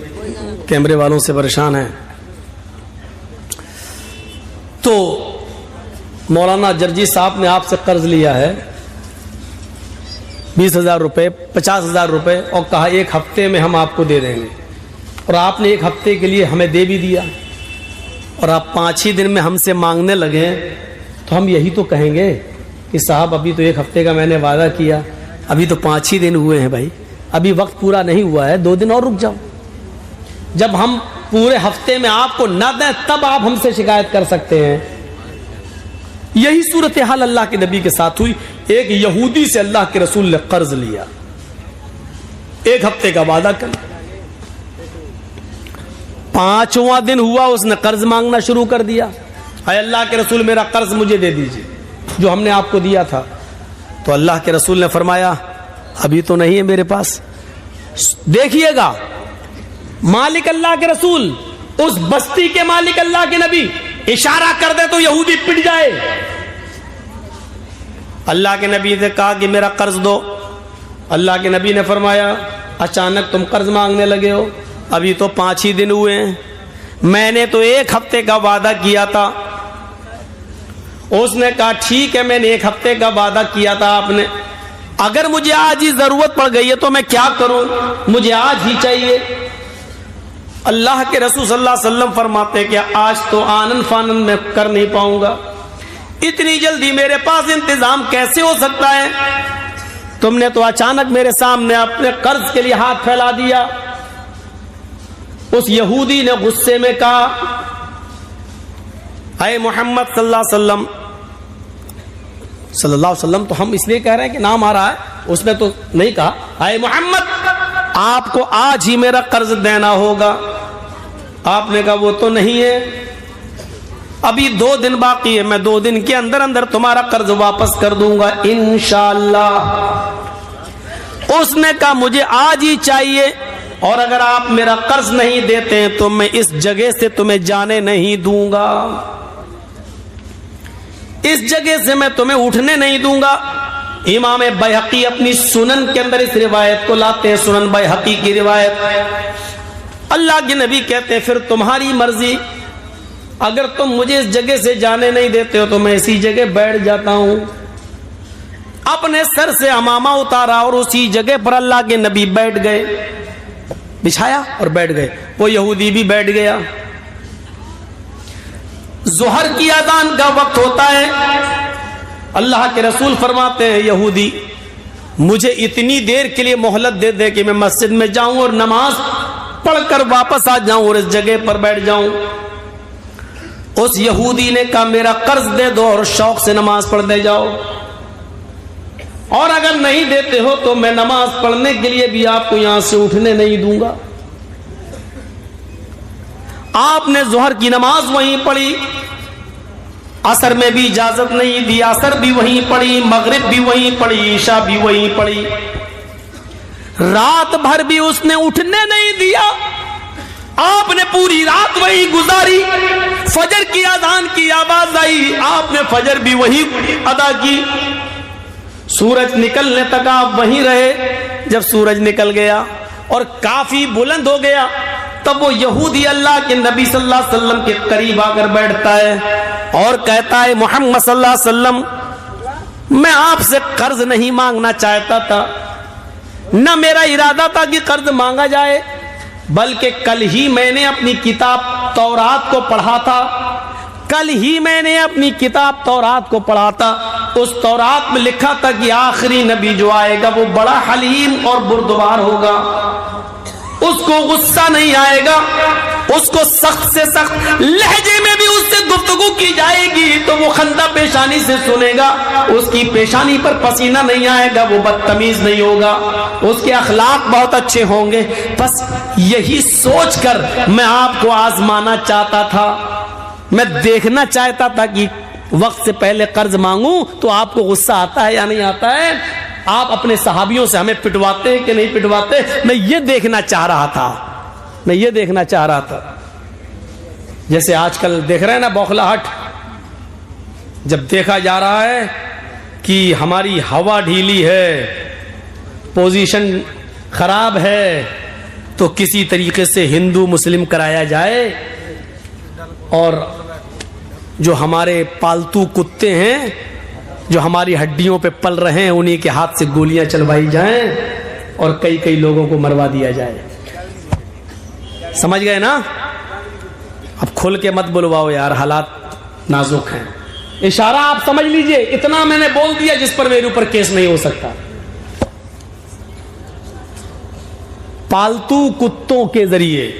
کیمرے والوں سے پریشان ہیں. تو مولانا جرجی صاحب نے آپ سے قرض لیا ہے 20,000 روپے, 50,000 روپے, اور کہا ایک ہفتے میں ہم آپ کو دے دیں گے, اور آپ نے ایک ہفتے کے لیے ہمیں دے بھی دیا, اور آپ 5 ہی دن میں ہم سے مانگنے لگے, تو ہم یہی تو کہیں گے کہ صاحب ابھی تو ایک ہفتے کا میں نے وعدہ کیا, ابھی تو 5 ہی دن ہوئے ہیں بھائی, ابھی وقت پورا نہیں ہوا ہے, 2 دن اور رک جاؤ. جب ہم پورے ہفتے میں آپ کو نہ دیں تب آپ ہم سے شکایت کر سکتے ہیں. یہی صورتحال اللہ کے نبی کے ساتھ ہوئی. ایک یہودی سے اللہ کے رسول نے قرض لیا, ایک ہفتے کا وعدہ کر, 5واں دن ہوا اس نے قرض مانگنا شروع کر دیا. اے اللہ کے رسول میرا قرض مجھے دے دیجیے جو ہم نے آپ کو دیا تھا. تو اللہ کے رسول نے فرمایا ابھی تو نہیں ہے میرے پاس. دیکھیے گا مالک اللہ کے رسول, اس بستی کے مالک اللہ کے نبی اشارہ کر دے تو یہودی پٹ جائے. اللہ کے نبی نے کہا کہ میرا قرض دو. اللہ کے نبی نے فرمایا اچانک تم قرض مانگنے لگے ہو, ابھی تو 5 ہی دن ہوئے ہیں, میں نے تو ایک ہفتے کا وعدہ کیا تھا. اس نے کہا ٹھیک ہے میں نے ایک ہفتے کا وعدہ کیا تھا آپ نے, اگر مجھے آج ہی ضرورت پڑ گئی ہے تو میں کیا کروں, مجھے آج ہی چاہیے. اللہ کے رسول صلی اللہ علیہ وسلم فرماتے کہ آج تو آنن فانن میں کر نہیں پاؤں گا, اتنی جلدی میرے پاس انتظام کیسے ہو سکتا ہے, تم نے تو اچانک میرے سامنے اپنے قرض کے لیے ہاتھ پھیلا دیا. اس یہودی نے غصے میں کہا اے محمد صلی اللہ علیہ وسلم, تو ہم اس لیے کہہ رہے ہیں کہ نام آ رہا ہے, اس نے تو نہیں کہا اے محمد آپ کو آج ہی میرا قرض دینا ہوگا. آپ نے کہا وہ تو نہیں ہے, ابھی 2 دن باقی ہے, میں 2 دن کے اندر اندر تمہارا قرض واپس کر دوں گا انشاءاللہ. اس نے کہا مجھے آج ہی چاہیے, اور اگر آپ میرا قرض نہیں دیتے ہیں تو میں اس جگہ سے تمہیں جانے نہیں دوں گا, اس جگہ سے میں تمہیں اٹھنے نہیں دوں گا. امام بیہقی اپنی سنن کے اندر اس روایت کو لاتے ہیں, سنن بیہقی کی روایت. اللہ کے نبی کہتے ہیں پھر تمہاری مرضی, اگر تم مجھے اس جگہ سے جانے نہیں دیتے ہو تو میں اسی جگہ بیٹھ جاتا ہوں. اپنے سر سے عمامہ اتارا اور اسی جگہ پر اللہ کے نبی بیٹھ گئے, بچھایا اور بیٹھ گئے. وہ یہودی بھی بیٹھ گیا. ظہر کی اذان کا وقت ہوتا ہے, اللہ کے رسول فرماتے ہیں یہودی مجھے اتنی دیر کے لیے مہلت دے دے کہ میں مسجد میں جاؤں اور نماز پڑھ کر واپس آ جاؤں اور اس جگہ پر بیٹھ جاؤں. اس یہودی نے کہا میرا قرض دے دو اور شوق سے نماز پڑھنے جاؤ, اور اگر نہیں دیتے ہو تو میں نماز پڑھنے کے لیے بھی آپ کو یہاں سے اٹھنے نہیں دوں گا. آپ نے ظہر کی نماز وہیں پڑھی, عصر میں بھی اجازت نہیں دی, عصر بھی وہیں پڑھی, مغرب بھی وہیں پڑھی, عشاء بھی وہیں پڑھی. رات بھر بھی اس نے اٹھنے نہیں دیا, آپ نے پوری رات وہی گزاری. فجر کی اذان کی آواز آئی, آپ نے فجر بھی وہی ادا کی. سورج نکلنے تک آپ وہیں رہے. جب سورج نکل گیا اور کافی بلند ہو گیا تب وہ یہودی اللہ کے نبی صلی اللہ علیہ وسلم کے قریب آ کر بیٹھتا ہے اور کہتا ہے محمد صلی اللہ علیہ وسلم میں آپ سے قرض نہیں مانگنا چاہتا تھا، نہ میرا ارادہ تھا کہ قرض مانگا جائے، بلکہ کل ہی میں نے اپنی کتاب تورات کو پڑھا تھا، کل ہی میں نے اپنی کتاب تورات کو پڑھا تھا، اس تورات میں لکھا تھا کہ آخری نبی جو آئے گا وہ بڑا حلیم اور بردبار ہوگا، اس کو غصہ نہیں آئے گا، اس کو سخت سے سخت لہجے میں بھی اس سے گفتگو کی جائے گی تو وہ خندہ پیشانی سے سنے گا، اس کی پیشانی پر پسینہ نہیں آئے گا، وہ بدتمیز نہیں ہوگا، اس کے اخلاق بہت اچھے ہوں گے۔ بس یہی سوچ کر میں آپ کو آزمانا چاہتا تھا، میں دیکھنا چاہتا تھا کہ وقت سے پہلے قرض مانگوں تو آپ کو غصہ آتا ہے یا نہیں آتا ہے، آپ اپنے صحابیوں سے ہمیں پٹواتے ہیں کہ نہیں پٹواتے، میں یہ دیکھنا چاہ رہا تھا، میں یہ دیکھنا چاہ رہا تھا۔ جیسے آج کل دیکھ رہے ہیں نا بوکھلاہٹ، جب دیکھا جا رہا ہے کہ ہماری ہوا ڈھیلی ہے، پوزیشن خراب ہے، تو کسی طریقے سے ہندو مسلم کرایا جائے اور جو ہمارے پالتو کتے ہیں جو ہماری ہڈیوں پہ پل رہے ہیں انہی کے ہاتھ سے گولیاں چلوائی جائیں اور کئی لوگوں کو مروا دیا جائے۔ سمجھ گئے نا؟ اب کھل کے مت بلواؤ یار، حالات نازک ہیں، اشارہ آپ سمجھ لیجئے، اتنا میں نے بول دیا جس پر میرے اوپر کیس نہیں ہو سکتا۔ پالتو کتوں کے ذریعے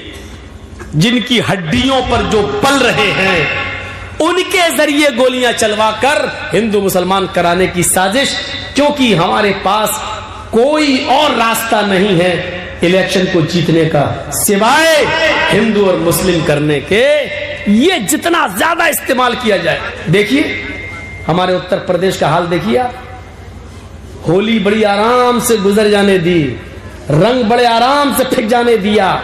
جن کی ہڈیوں پر جو پل رہے ہیں ان کے ذریعے گولیاں چلوا کر ہندو مسلمان کرانے کی سازش، کیونکہ ہمارے پاس کوئی اور راستہ نہیں ہے الیکشن کو جیتنے کا سوائے ہندو اور مسلم کرنے کے، یہ جتنا زیادہ استعمال کیا جائے۔ دیکھیے ہمارے اتر پردیش کا حال دیکھیے آپ، ہولی بڑی آرام سے گزر جانے دی، رنگ بڑے آرام سے پھک جانے دیا،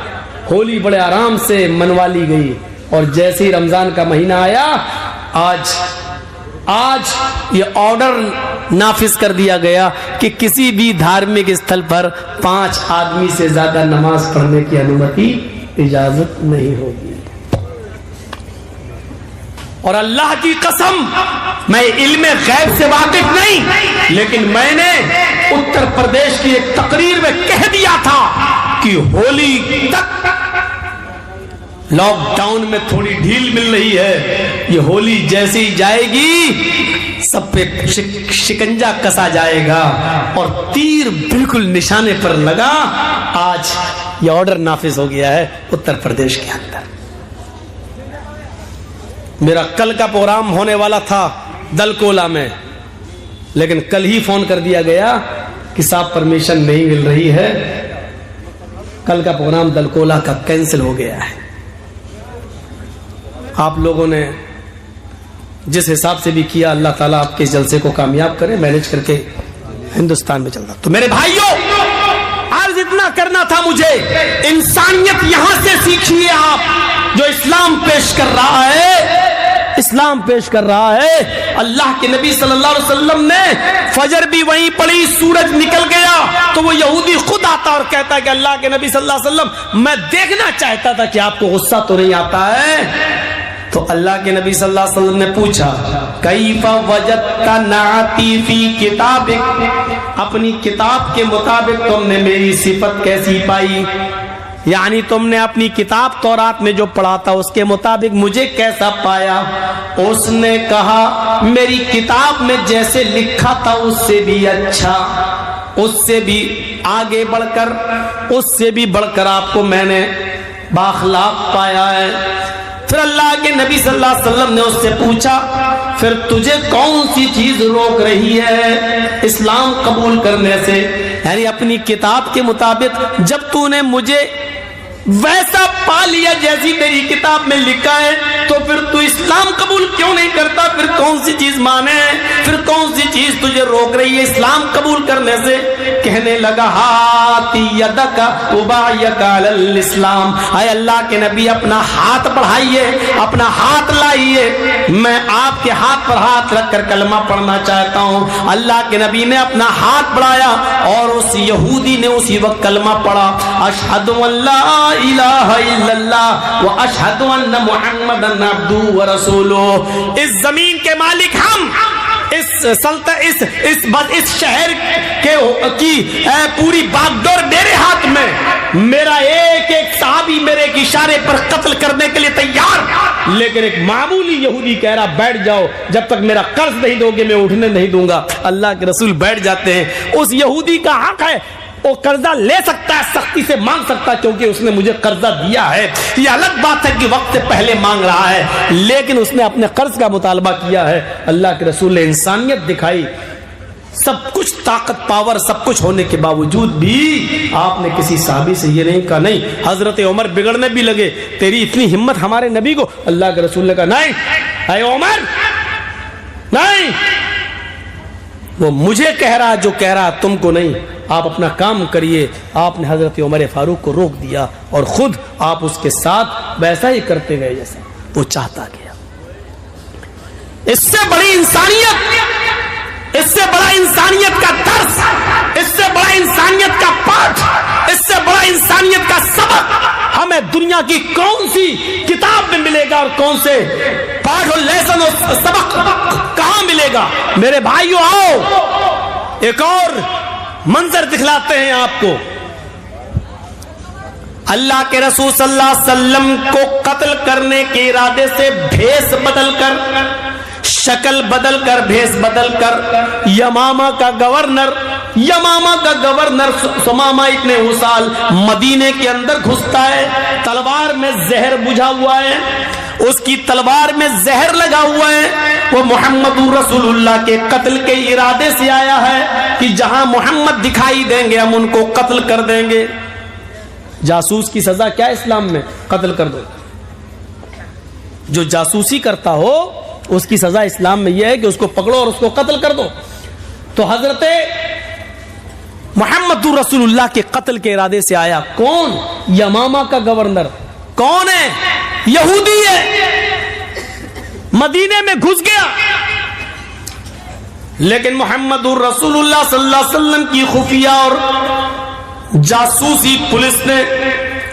ہولی بڑے آرام سے منوا لی گئی، اور جیسے ہی رمضان کا مہینہ آیا آج یہ آرڈر نافذ کر دیا گیا کہ کسی بھی دھارمک استھل پر 5 آدمی سے زیادہ نماز پڑھنے کی انومتی اجازت نہیں ہوگی۔ اور اللہ کی قسم میں علم غیب سے واقف نہیں، لیکن میں نے اتر پردیش کی ایک تقریر میں کہہ دیا تھا کہ ہولی تک لاک ڈاؤن میں تھوڑی ڈھیل مل رہی ہے، یہ ہولی جیسے ہی جائے گی سب پہ شکنجا کسا جائے گا اور تیر بالکل نشانے پر لگا۔ آج یہ آرڈر نافذ ہو گیا ہے اتر پردیش کے اندر۔ میرا کل کا پروگرام ہونے والا تھا دلکولا میں، لیکن کل ہی فون کر دیا گیا کہ صاحب پرمیشن نہیں مل رہی ہے، کل کا پروگرام دلکولا کا کینسل ہو گیا ہے۔ آپ لوگوں نے جس حساب سے بھی کیا، اللہ تعالیٰ آپ کے اس جلسے کو کامیاب کرے، مینج کر کے ہندوستان میں چلتا۔ تو میرے بھائیوں، عرض اتنا کرنا تھا مجھے، انسانیت یہاں سے سیکھیے آپ، جو اسلام پیش کر رہا ہے، اسلام پیش کر رہا ہے۔ اللہ کے نبی صلی اللہ علیہ وسلم نے فجر بھی وہیں پڑھی، سورج نکل گیا تو وہ یہودی خود آتا اور کہتا کہ اللہ کے نبی صلی اللہ علیہ وسلم میں دیکھنا چاہتا تھا کہ آپ کو غصہ تو نہیں آتا ہے۔ تو اللہ کے نبی صلی اللہ علیہ وسلم نے پوچھا کیف وجدت نعتی فی کتابک، اپنی کتاب کے مطابق تم نے میری صفت کیسی پائی، یعنی تم نے اپنی کتاب تورات میں جو پڑھا تھا اس کے مطابق مجھے کیسا پایا؟ اس نے کہا میری کتاب میں جیسے لکھا تھا اس سے بھی اچھا، اس سے بھی آگے بڑھ کر، اس سے بھی بڑھ کر آپ کو میں نے باخلاق پایا ہے۔ پھر اللہ کے نبی صلی اللہ علیہ وسلم نے اس سے پوچھا پھر تجھے کون سی چیز روک رہی ہے اسلام قبول کرنے سے؟ یعنی اپنی کتاب کے مطابق جب تو نے مجھے ویسا پا لیا جیسی میری کتاب میں لکھا ہے تو پھر تو اسلام قبول کیوں نہیں کرتا؟ پھر کون سی چیز مانے؟ پھر کون سی چیز تجھے روک رہی ہے اسلام قبول کرنے سے؟ کہنے لگا ہاتی یدک ابایک علی الاسلام، اے اللہ کے نبی اپنا ہاتھ بڑھائیے، اپنا ہاتھ لائیے، میں آپ کے ہاتھ پر ہاتھ رکھ کر کلمہ پڑھنا چاہتا ہوں۔ اللہ کے نبی نے اپنا ہاتھ بڑھایا اور اس یہودی نے اسی وقت کلمہ پڑھا، اشہد ان لا الہ الا اللہ و اشہد ان محمدن عبدہ و رسولہ۔ اس زمین کے مالک ہم، اس شہر کی پوری باغ ڈور میرے ہاتھ میں، میرا ایک ایک صحابی میرے ایک اشارے پر قتل کرنے کے لیے تیار، لیکن ایک معمولی یہودی کہہ رہا بیٹھ جاؤ، جب تک میرا قرض نہیں دو گے میں اٹھنے نہیں دوں گا۔ اللہ کے رسول بیٹھ جاتے ہیں۔ اس یہودی کا حق ہے، وہ قرضہ لے سکتا ہے، سختی سے مانگ سکتا ہے، کیونکہ اس نے مجھے قرضہ دیا ہے۔ یہ الگ بات ہے کہ وقت سے پہلے مانگ رہا ہے، لیکن اس نے اپنے قرض کا مطالبہ کیا ہے۔ اللہ کے رسول نے انسانیت دکھائی، سب کچھ طاقت پاور سب کچھ ہونے کے باوجود بھی آپ نے کسی صحابی سے یہ نہیں کہا نہیں۔ حضرت عمر بگڑنے بھی لگے، تیری اتنی ہمت ہمارے نبی کو؟ اللہ کے رسول نے کہا نہیں اے عمر نہیں، وہ مجھے کہہ رہا جو کہہ رہا تم کو نہیں، آپ اپنا کام کریے۔ آپ نے حضرت عمر فاروق کو روک دیا اور خود آپ اس کے ساتھ ویسا ہی کرتے گئے جیسا وہ چاہتا گیا۔ اس سے بڑی انسانیت، اس سے بڑا انسانیت کا درس، اس سے بڑا انسانیت کا پاٹھ، اس سے بڑا انسانیت کا سبق ہمیں دنیا کی کون سی کتاب میں ملے گا اور کون سے پاٹھ اور لیسن اور سبق کہاں ملے گا؟ میرے بھائیو آؤ ایک اور منظر دکھلاتے ہیں آپ کو۔ اللہ کے رسول صلی اللہ علیہ وسلم کو قتل کرنے کے ارادے سے بھیس بدل کر، شکل بدل کر، بھیس بدل کر یمامہ کا گورنر سمامہ ابن اسال مدینے کے اندر گھستا ہے، تلوار میں زہر بجھا ہوا ہے، اس کی تلوار میں زہر لگا ہوا ہے، وہ محمد رسول اللہ کے قتل کے ارادے سے آیا ہے کہ جہاں محمد دکھائی دیں گے ہم ان کو قتل کر دیں گے۔ جاسوس کی سزا کیا اسلام میں؟ قتل کر دو۔ جو جاسوسی کرتا ہو اس کی سزا اسلام میں یہ ہے کہ اس کو پکڑو اور اس کو قتل کر دو۔ تو حضرت محمد رسول اللہ کے قتل کے ارادے سے آیا کون؟ یمامہ کا گورنر۔ کون ہے؟ یہودی ہے، مدینے میں گھس گیا، لیکن محمد رسول اللہ صلی اللہ علیہ وسلم کی خفیہ اور جاسوسی پولیس نے،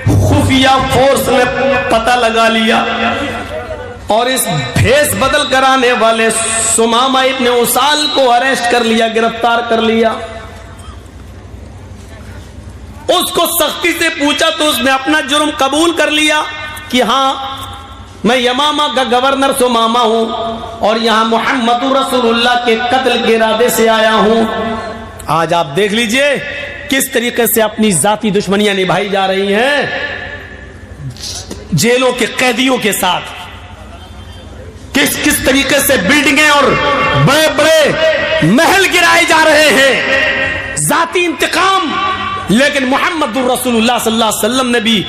خفیہ فورس نے پتہ لگا لیا اور اس بھیس بدل کر آنے والے سمامہ ابن اسال کو اریسٹ کر لیا، گرفتار کر لیا۔ اس کو سختی سے پوچھا تو اس نے اپنا جرم قبول کر لیا کہ ہاں میں یمامہ کا گورنر سمامہ ہوں اور یہاں محمد رسول اللہ کے قتل کے ارادے سے آیا ہوں۔ آج آپ دیکھ لیجئے کس طریقے سے اپنی ذاتی دشمنیاں نبھائی جا رہی ہیں جیلوں کے قیدیوں کے ساتھ، کس طریقے سے بلڈنگیں اور بڑے بڑے محل گرائے جا رہے ہیں، ذاتی انتقام۔ لیکن محمد رسول اللہ صلی اللہ علیہ وسلم نے بھی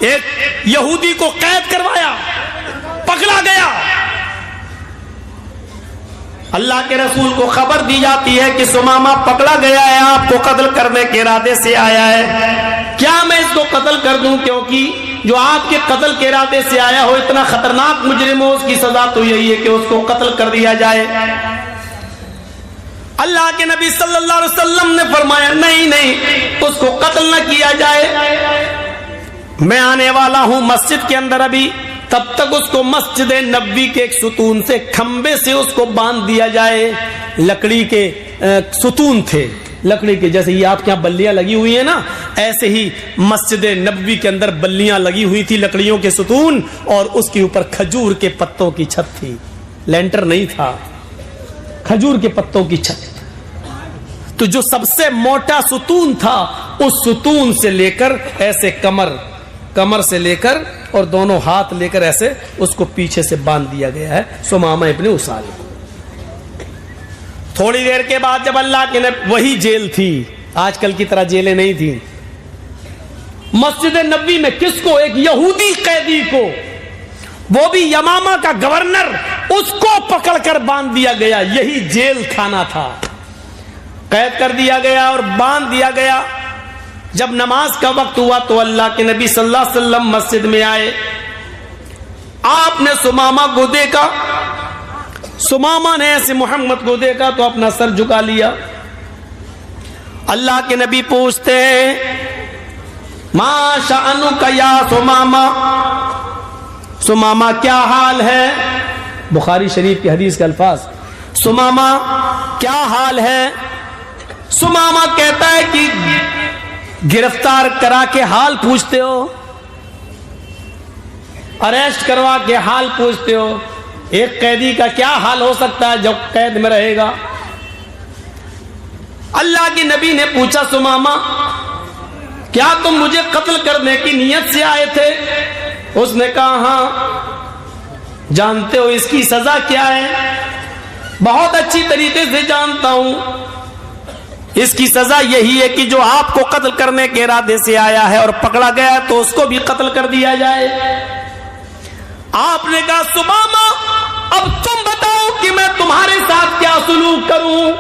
ایک یہودی کو قید کروایا، پکڑا گیا۔ اللہ کے رسول کو خبر دی جاتی ہے کہ سمامہ پکڑا گیا ہے، آپ کو قتل کرنے کے ارادے سے آیا ہے، کیا میں اس کو قتل کر دوں؟ کیونکہ جو آپ کے قتل کے ارادے سے آیا ہو اتنا خطرناک مجرم ہو، اس کی سزا تو یہی ہے کہ اس کو قتل کر دیا جائے۔ اللہ کے نبی صلی اللہ علیہ وسلم نے فرمایا نہیں، اس کو قتل نہ کیا جائے، میں آنے والا ہوں مسجد کے اندر ابھی، تب تک اس کو مسجد نبوی کے ایک ستون سے، کھمبے سے اس کو باندھ دیا جائے۔ لکڑی کے ستون تھے، لکڑی کے، جیسے یہ آپ کے یہاں بلیاں لگی ہوئی ہیں نا، ایسے ہی مسجد نبوی کے اندر بلیاں لگی ہوئی تھی، لکڑیوں کے ستون، اور اس کے اوپر کھجور کے پتوں کی چھت تھی، لینٹر نہیں تھا، کھجور کے پتوں کی چھت۔ تو جو سب سے موٹا ستون تھا اس ستون سے لے کر ایسے کمر سے لے کر اور دونوں ہاتھ لے کر ایسے اس کو پیچھے سے باندھ دیا گیا ہے سمامہ ابن اسال۔ تھوڑی دیر کے بعد جب اللہ کے نبی، وہی جیل تھی، آج کل کی طرح جیلیں نہیں تھیں، مسجد نبوی میں کس کو؟ ایک یہودی قیدی کو، وہ بھی یمامہ کا گورنر، اس کو پکڑ کر باندھ دیا گیا. یہی جیل کھانا تھا. قید کر دیا گیا اور باندھ دیا گیا. جب نماز کا وقت ہوا تو اللہ کے نبی صلی اللہ علیہ وسلم مسجد میں آئے. آپ نے سمامہ کو دیکھا. سمامہ نے ایسے محمد کو دیکھا تو اپنا سر جھکا لیا. اللہ کے نبی پوچھتے ہیں ما شأنک یا سمامہ, سمامہ کیا حال ہے؟ بخاری شریف کی حدیث کے الفاظ, سمامہ کیا حال ہے؟ سمامہ کہتا ہے کہ گرفتار کرا کے حال پوچھتے ہو, اریسٹ کروا کے حال پوچھتے ہو. ایک قیدی کا کیا حال ہو سکتا ہے جو قید میں رہے گا؟ اللہ کے نبی نے پوچھا سمامہ کیا تم مجھے قتل کرنے کی نیت سے آئے تھے؟ اس نے کہا ہاں. جانتے ہو اس کی سزا کیا ہے؟ بہت اچھی طریقے سے جانتا ہوں. اس کی سزا یہی ہے کہ جو آپ کو قتل کرنے کے ارادے سے آیا ہے اور پکڑا گیا تو اس کو بھی قتل کر دیا جائے. آپ نے کہا سمامہ اب تم بتاؤ کہ میں تمہارے ساتھ کیا سلوک کروں؟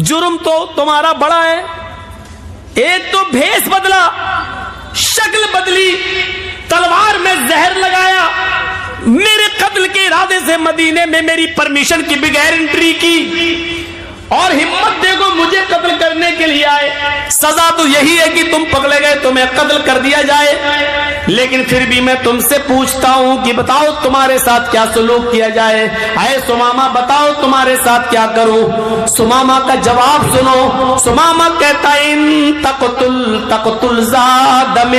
جرم تو تمہارا بڑا ہے. ایک تو بھیس بدلا, شکل بدلی, تلوار میں زہر لگایا, میرے قتل کے ارادے سے مدینے میں میری پرمیشن کی بغیر انٹری کی, اور ہمت دیکھو مجھے قتل کرنے کے لیے آئے. سزا تو یہی ہے کہ تم پکڑے گئے تمہیں قتل کر دیا جائے. لیکن پھر بھی میں تم سے پوچھتا ہوں کہ بتاؤ تمہارے ساتھ کیا سلوک کیا جائے. اے سمامہ بتاؤ تمہارے ساتھ کیا کروں؟ سمامہ کا جواب سنو. سمامہ کہتا ہے ان تقتل تقتل ذا دم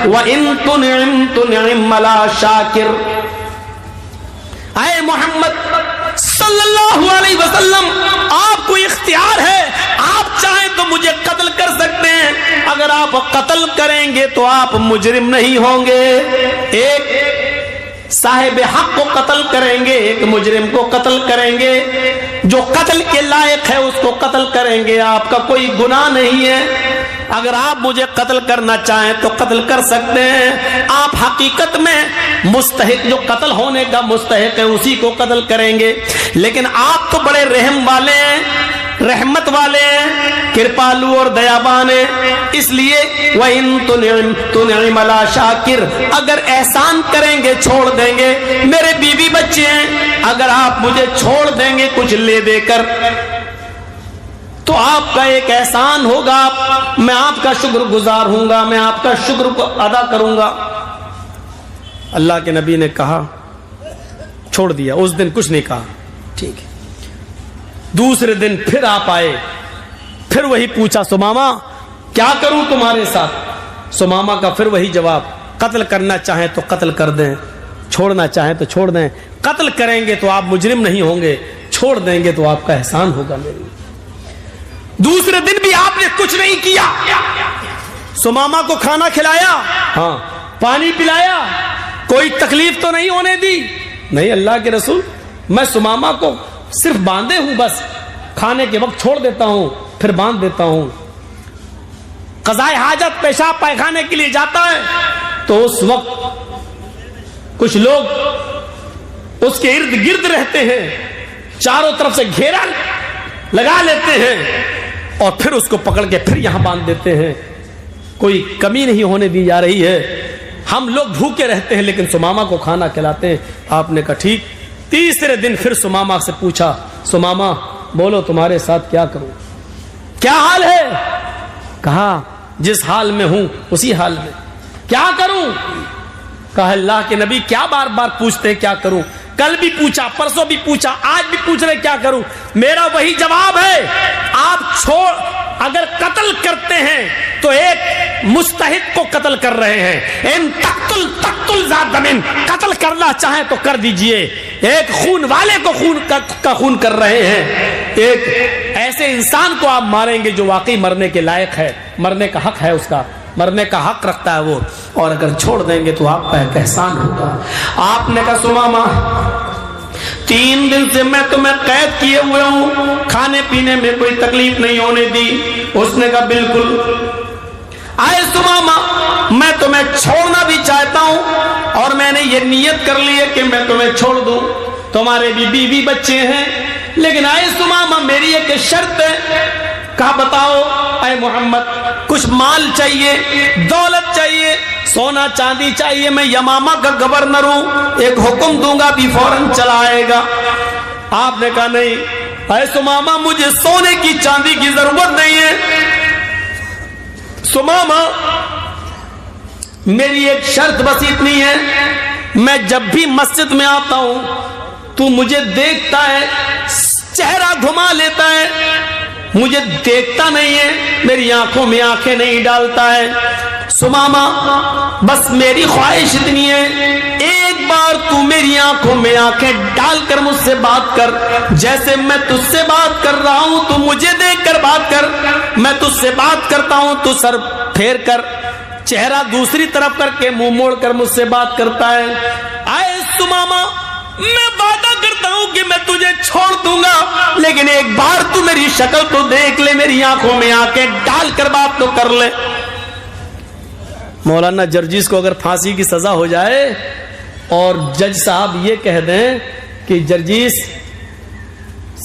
وان تنعم تنعم لا شاکر. اے محمد صلی اللہ علیہ وسلم آپ کو اختیار ہے, آپ چاہیں تو مجھے قتل کر سکتے ہیں. اگر آپ قتل کریں گے تو آپ مجرم نہیں ہوں گے. ایک صاحب حق کو قتل کریں گے, ایک مجرم کو قتل کریں گے. جو قتل کے لائق ہے اس کو قتل کریں گے. آپ کا کوئی گناہ نہیں ہے. اگر آپ مجھے قتل کرنا چاہیں تو قتل کر سکتے ہیں. آپ حقیقت میں مستحق, جو قتل ہونے کا مستحق ہے اسی کو قتل کریں گے. لیکن آپ تو بڑے رحم والے ہیں, رحمت والے ہیں, کرپالو اور دیابان ہیں. اس لیے وَإِن تُنْعِمَ لَا شَاكِرْ, اگر احسان کریں گے چھوڑ دیں گے. میرے بیوی بچے ہیں, اگر آپ مجھے چھوڑ دیں گے کچھ لے دے کر تو آپ کا ایک احسان ہوگا, میں آپ کا شکر گزار ہوں گا, میں آپ کا شکر کو ادا کروں گا. اللہ کے نبی نے کہا چھوڑ دیا. اس دن کچھ نہیں کہا, ٹھیک ہے. دوسرے دن پھر آپ آئے, پھر وہی پوچھا سمامہ کیا کروں تمہارے ساتھ؟ سمامہ کا پھر وہی جواب, قتل کرنا چاہیں تو قتل کر دیں, چھوڑنا چاہیں تو چھوڑ دیں. قتل کریں گے تو آپ مجرم نہیں ہوں گے, چھوڑ دیں گے تو آپ کا احسان ہوگا میرے. دوسرے دن بھی آپ نے کچھ نہیں کیا. سمامہ کو کھانا کھلایا, ہاں, پانی پلایا, کوئی تکلیف تو نہیں ہونے دی. نہیں اللہ کے رسول, میں سمامہ کو صرف باندھے ہوں, بس کھانے کے وقت چھوڑ دیتا ہوں پھر باندھ دیتا ہوں. قضائے حاجت پیشاب پائخانے کے لیے جاتا ہے تو اس وقت کچھ لوگ اس کے ارد گرد رہتے ہیں, چاروں طرف سے گھیرا لگا لیتے ہیں اور پھر اس کو پکڑ کے پھر یہاں باندھ دیتے ہیں. کوئی کمی نہیں ہونے دی جا رہی ہے. ہم لوگ بھوکے رہتے ہیں لیکن سمامہ کو کھانا کھلاتے ہیں. آپ نے کہا ٹھیک. تیسرے دن پھر سمامہ سے پوچھا, سمامہ بولو تمہارے ساتھ کیا کروں, کیا حال ہے؟ کہا جس حال میں ہوں اسی حال میں. کیا کروں؟ کہا اللہ کے نبی کیا بار بار پوچھتے ہیں کیا کروں؟ کل بھی پوچھا, پرسوں بھی پوچھا, آج بھی پوچھ رہے کیا کروں. میرا وہی جواب ہے, آپ چھوڑ, اگر قتل کرتے ہیں تو ایک مستحق کو قتل کر رہے ہیں. ان تقتل ذات دم, قتل کرنا چاہیں تو کر دیجئے. ایک خون والے کو خون کر رہے ہیں. ایک ایسے انسان کو آپ ماریں گے جو واقعی مرنے کے لائق ہے, مرنے کا حق ہے, اس کا مرنے کا حق رکھتا ہے وہ, اور اگر چھوڑ دیں گے تو آپ کا ایک احسان ہوگا. آپ نے کہا سمامہ 3 دن سے میں تمہیں قید کیے ہوئے ہوں, کھانے پینے میں کوئی تکلیف نہیں ہونے دی. اس نے کہا بالکل. آئے سمامہ میں تمہیں چھوڑنا بھی چاہتا ہوں اور میں نے یہ نیت کر لی ہے کہ میں تمہیں چھوڑ دوں. تمہارے بھی بیوی بچے ہیں، لیکن اے سمامہ میری ایک شرط ہے. کہا بتاؤ اے محمد. کچھ مال چاہیے، دولت چاہیے، سونا چاندی چاہیے، میں یمامہ کا گورنر ہوں، ایک حکم دوں گا بھی فوراً چلا آئے گا. آپ نے کہا نہیں اے سمامہ مجھے سونے کی چاندی کی ضرورت نہیں ہے. سمامہ میری ایک شرط بس اتنی ہے، میں جب بھی مسجد میں آتا ہوں تو مجھے دیکھتا ہے، چہرہ گھما لیتا ہے، مجھے دیکھتا نہیں ہے، میری آنکھوں میں آنکھیں نہیں ڈالتا ہے. سمامہ بس میری خواہش اتنی ہے، ایک بار تو میری آنکھوں میں آنکھیں ڈال کر مجھ سے بات کر. جیسے میں تجھ سے بات کر رہا ہوں تو مجھے دیکھ کر بات کر، میں تجھ سے بات کرتا ہوں تو سر پھیر کر، چہرہ دوسری طرف کر کے منہ موڑ کر مجھ سے بات کرتا ہے. اے سمامہ میں وعدہ کرتا ہوں کہ میں تجھے چھوڑ دوں گا، لیکن ایک بار تو میری شکل تو دیکھ لے، میری آنکھوں میں آنکھیں ڈال کر بات تو کر لے. مولانا جرجیس کو اگر پھانسی کی سزا ہو جائے اور جج صاحب یہ کہہ دیں کہ جرجیس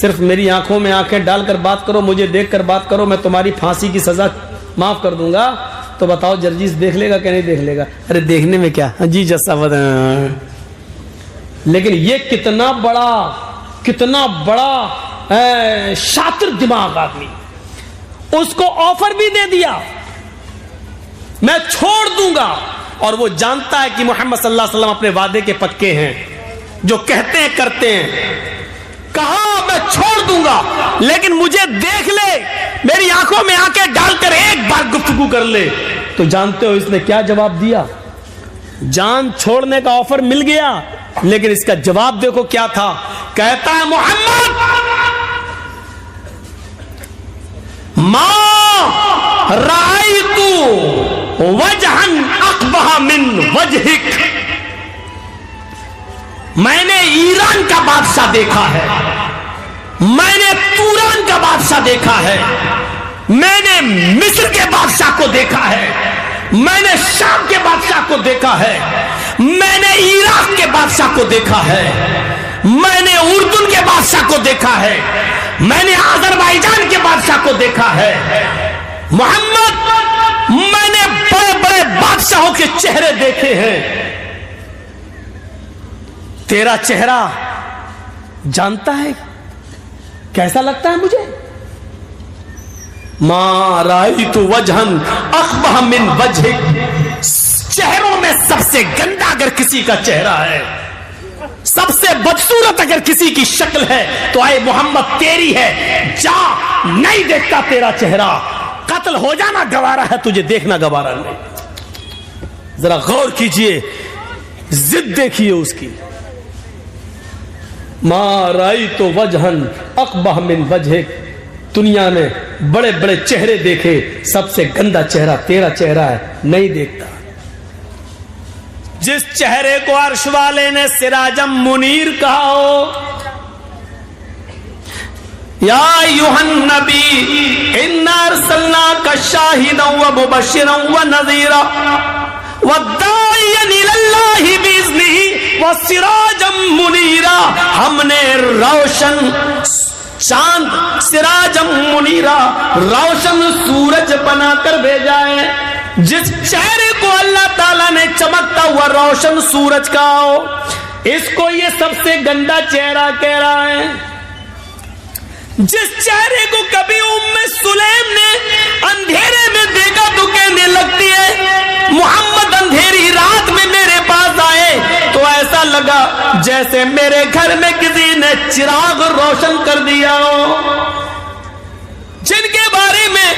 صرف میری آنکھوں میں آنکھیں ڈال کر بات کرو، مجھے دیکھ کر بات کرو، میں تمہاری پھانسی کی سزا معاف کر دوں گا، تو بتاؤ جرجیس دیکھ لے گا کہ نہیں دیکھ لے گا؟ ارے دیکھنے میں کیا جی جج صاحب. لیکن یہ کتنا بڑا شاطر دماغ آدمی، اس کو آفر بھی دے دیا میں چھوڑ دوں گا، اور وہ جانتا ہے کہ محمد صلی اللہ علیہ وسلم اپنے وعدے کے پکے ہیں، جو کہتے ہیں کرتے ہیں. کہا میں چھوڑ دوں گا لیکن مجھے دیکھ لے، میری آنکھوں میں آنکھیں ڈال کر ایک بار گفتگو کر لے. تو جانتے ہو اس نے کیا جواب دیا؟ جان چھوڑنے کا آفر مل گیا، لیکن اس کا جواب دیکھو کیا تھا. کہتا ہے محمد ما رأیت وجہن اقبح من وجہک، میں نے ایران کا بادشاہ دیکھا ہے، میں نے توران کا بادشاہ دیکھا ہے، میں نے مصر کے بادشاہ کو دیکھا ہے، میں نے شام کے بادشاہ کو دیکھا ہے، میں نے عراق کے بادشاہ کو دیکھا ہے، میں نے اردن کے بادشاہ کو دیکھا ہے، میں نے آذربائیجان کے بادشاہ کو دیکھا ہے. محمد میں نے بڑے بڑے بادشاہوں کے چہرے دیکھے ہیں، تیرا چہرہ جانتا ہے کیسا لگتا ہے مجھے؟ ما رأیت وجہن اقبح من وجہک، چہروں میں سب سے گندا اگر کسی کا چہرہ ہے، سب سے بدصورت اگر کسی کی شکل ہے تو اے محمد تیری ہے. جا، نہیں دیکھتا تیرا چہرہ، قتل ہو جانا گوارا ہے، تجھے دیکھنا گوارا نہیں. ذرا غور کیجئے، ضد دیکھیے اس کی. ما رأیت وجہن اقبح من وجہک، دنیا میں بڑے بڑے چہرے دیکھے، سب سے گندا چہرہ تیرا چہرہ ہے، نہیں دیکھتا. جس چہرے کو عرش والے نے سراجم منیر کہا ہو، یا ایھا النبی انا ارسلناک شاہدا ومبشرا ونذیرا وداعیا الی اللہ باذنہ وسراجا منیرا، ہم نے روشن چاند، سراجم منیرا، روشن سورج بنا کر بھیجا ہے. جس چہرے کو اللہ تعالیٰ نے چمکتا ہوا روشن سورج کہا ہو، اس کو یہ سب سے گندا چہرہ کہہ رہا ہے. جس چہرے کو کبھی ام سلیم نے اندھیرے میں دیکھا تو کہنے لگتی ہے محمد اندھیری رات میں میرے پاس آئے تو ایسا لگا جیسے میرے گھر میں کسی نے چراغ روشن کر دیا ہو. جن کے بارے میں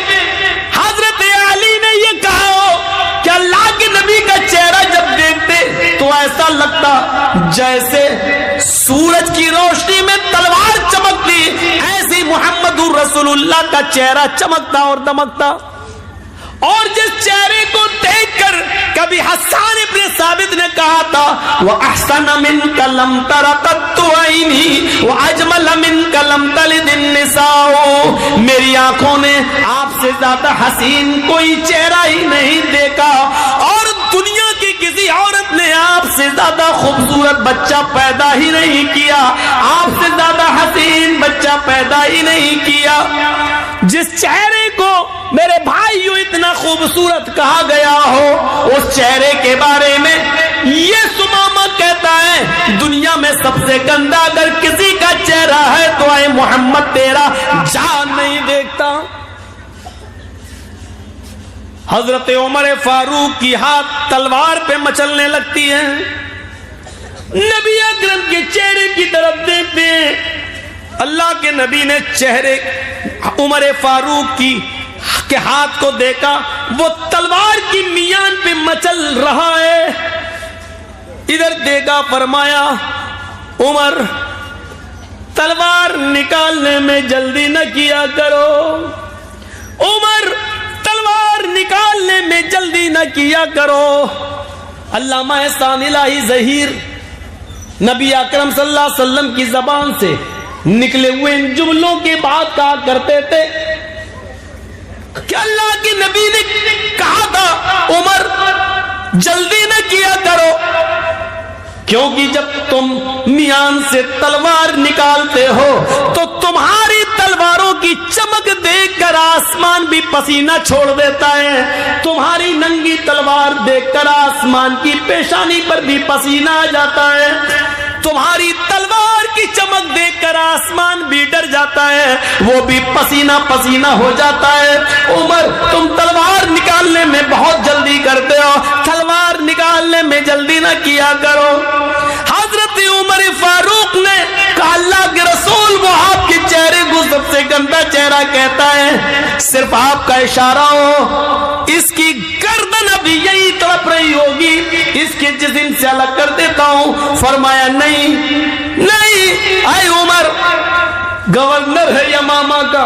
حضرت علی نے یہ کہا ہو کہ اللہ کے نبی کا چہرہ جب دیکھتے تو ایسا لگتا جیسے سورج کی روشنی میں تلوار چمکتی، ایسی محمد رسول اللہ کا چہرہ چمکتا اور دمکتا. اور جس چہرے کو دیکھ کر کبھی حسان ابن ثابت نے کہا تھا وَأَحْسَنَ مِنْكَ لَمْ تَرَ قَطُّ عَيْنِي وَأَجْمَلَ مِنْكَ لَمْ تَلِدِ النِّسَاءُ، میری آنکھوں نے آپ سے زیادہ حسین کوئی چہرہ ہی نہیں دیکھا، اور دنیا کی کسی عورت نے آپ سے زیادہ خوبصورت بچہ پیدا ہی نہیں کیا، آپ سے زیادہ حسین بچہ پیدا ہی نہیں کیا۔ جس چہرے کو میرے بھائیو اتنا خوبصورت کہا گیا ہو، اس چہرے کے بارے میں یہ سمامہ کہتا ہے دنیا میں سب سے گندا اگر کسی کا چہرہ ہے تو اے محمد تیرا جان نہیں دیکھتا۔ حضرت عمر فاروق کی ہاتھ تلوار پہ مچلنے لگتی ہے، نبی اکرم کے چہرے کی طرف دیکھتے ہیں، اللہ کے نبی نے چہرے عمر فاروق کے ہاتھ کو دیکھا، وہ تلوار کی میان پہ مچل رہا ہے، ادھر دیکھا، فرمایا عمر تلوار نکالنے میں جلدی نہ کیا کرو، عمر تلوار نکالنے میں جلدی نہ کیا کرو۔ علامہ احسان الہی ظہیر نبی اکرم صلی اللہ علیہ وسلم کی زبان سے نکلے ہوئے ان جملوں کے بعد کہا کرتے تھے کہ اللہ کے نبی نے کہا تھا عمر جلدی نہ کیا کرو، کیونکہ جب تم میان سے تلوار نکالتے ہو تو تمہاری تلواروں کی چمک دیکھ کر آسمان بھی پسینہ چھوڑ دیتا ہے، تمہاری ننگی تلوار دیکھ کر آسمان کی پیشانی پر بھی پسینہ آ جاتا ہے، تمہاری تلوار کی چمک دیکھ کر آسمان بھی ڈر جاتا ہے، وہ بھی پسینہ پسینہ ہو جاتا ہے۔ عمر تم تلوار نکالنے میں بہت جلدی کرتے ہو، تلوار نکالنے میں جلدی نہ کیا کرو۔ حضرت عمر فاروق نے کہا اللہ کے رسول وہ آپ کے چہرے کو سب سے گندا چہرہ کہتا ہے، صرف آپ کا اشارہ ہو، اس کی گردن ابھی یہی تڑپ رہی ہوگی، اس کے جسم سے الگ کر دیتا ہوں۔ فرمایا نہیں نہیں، اے عمر گورنر ہے یمامہ کا،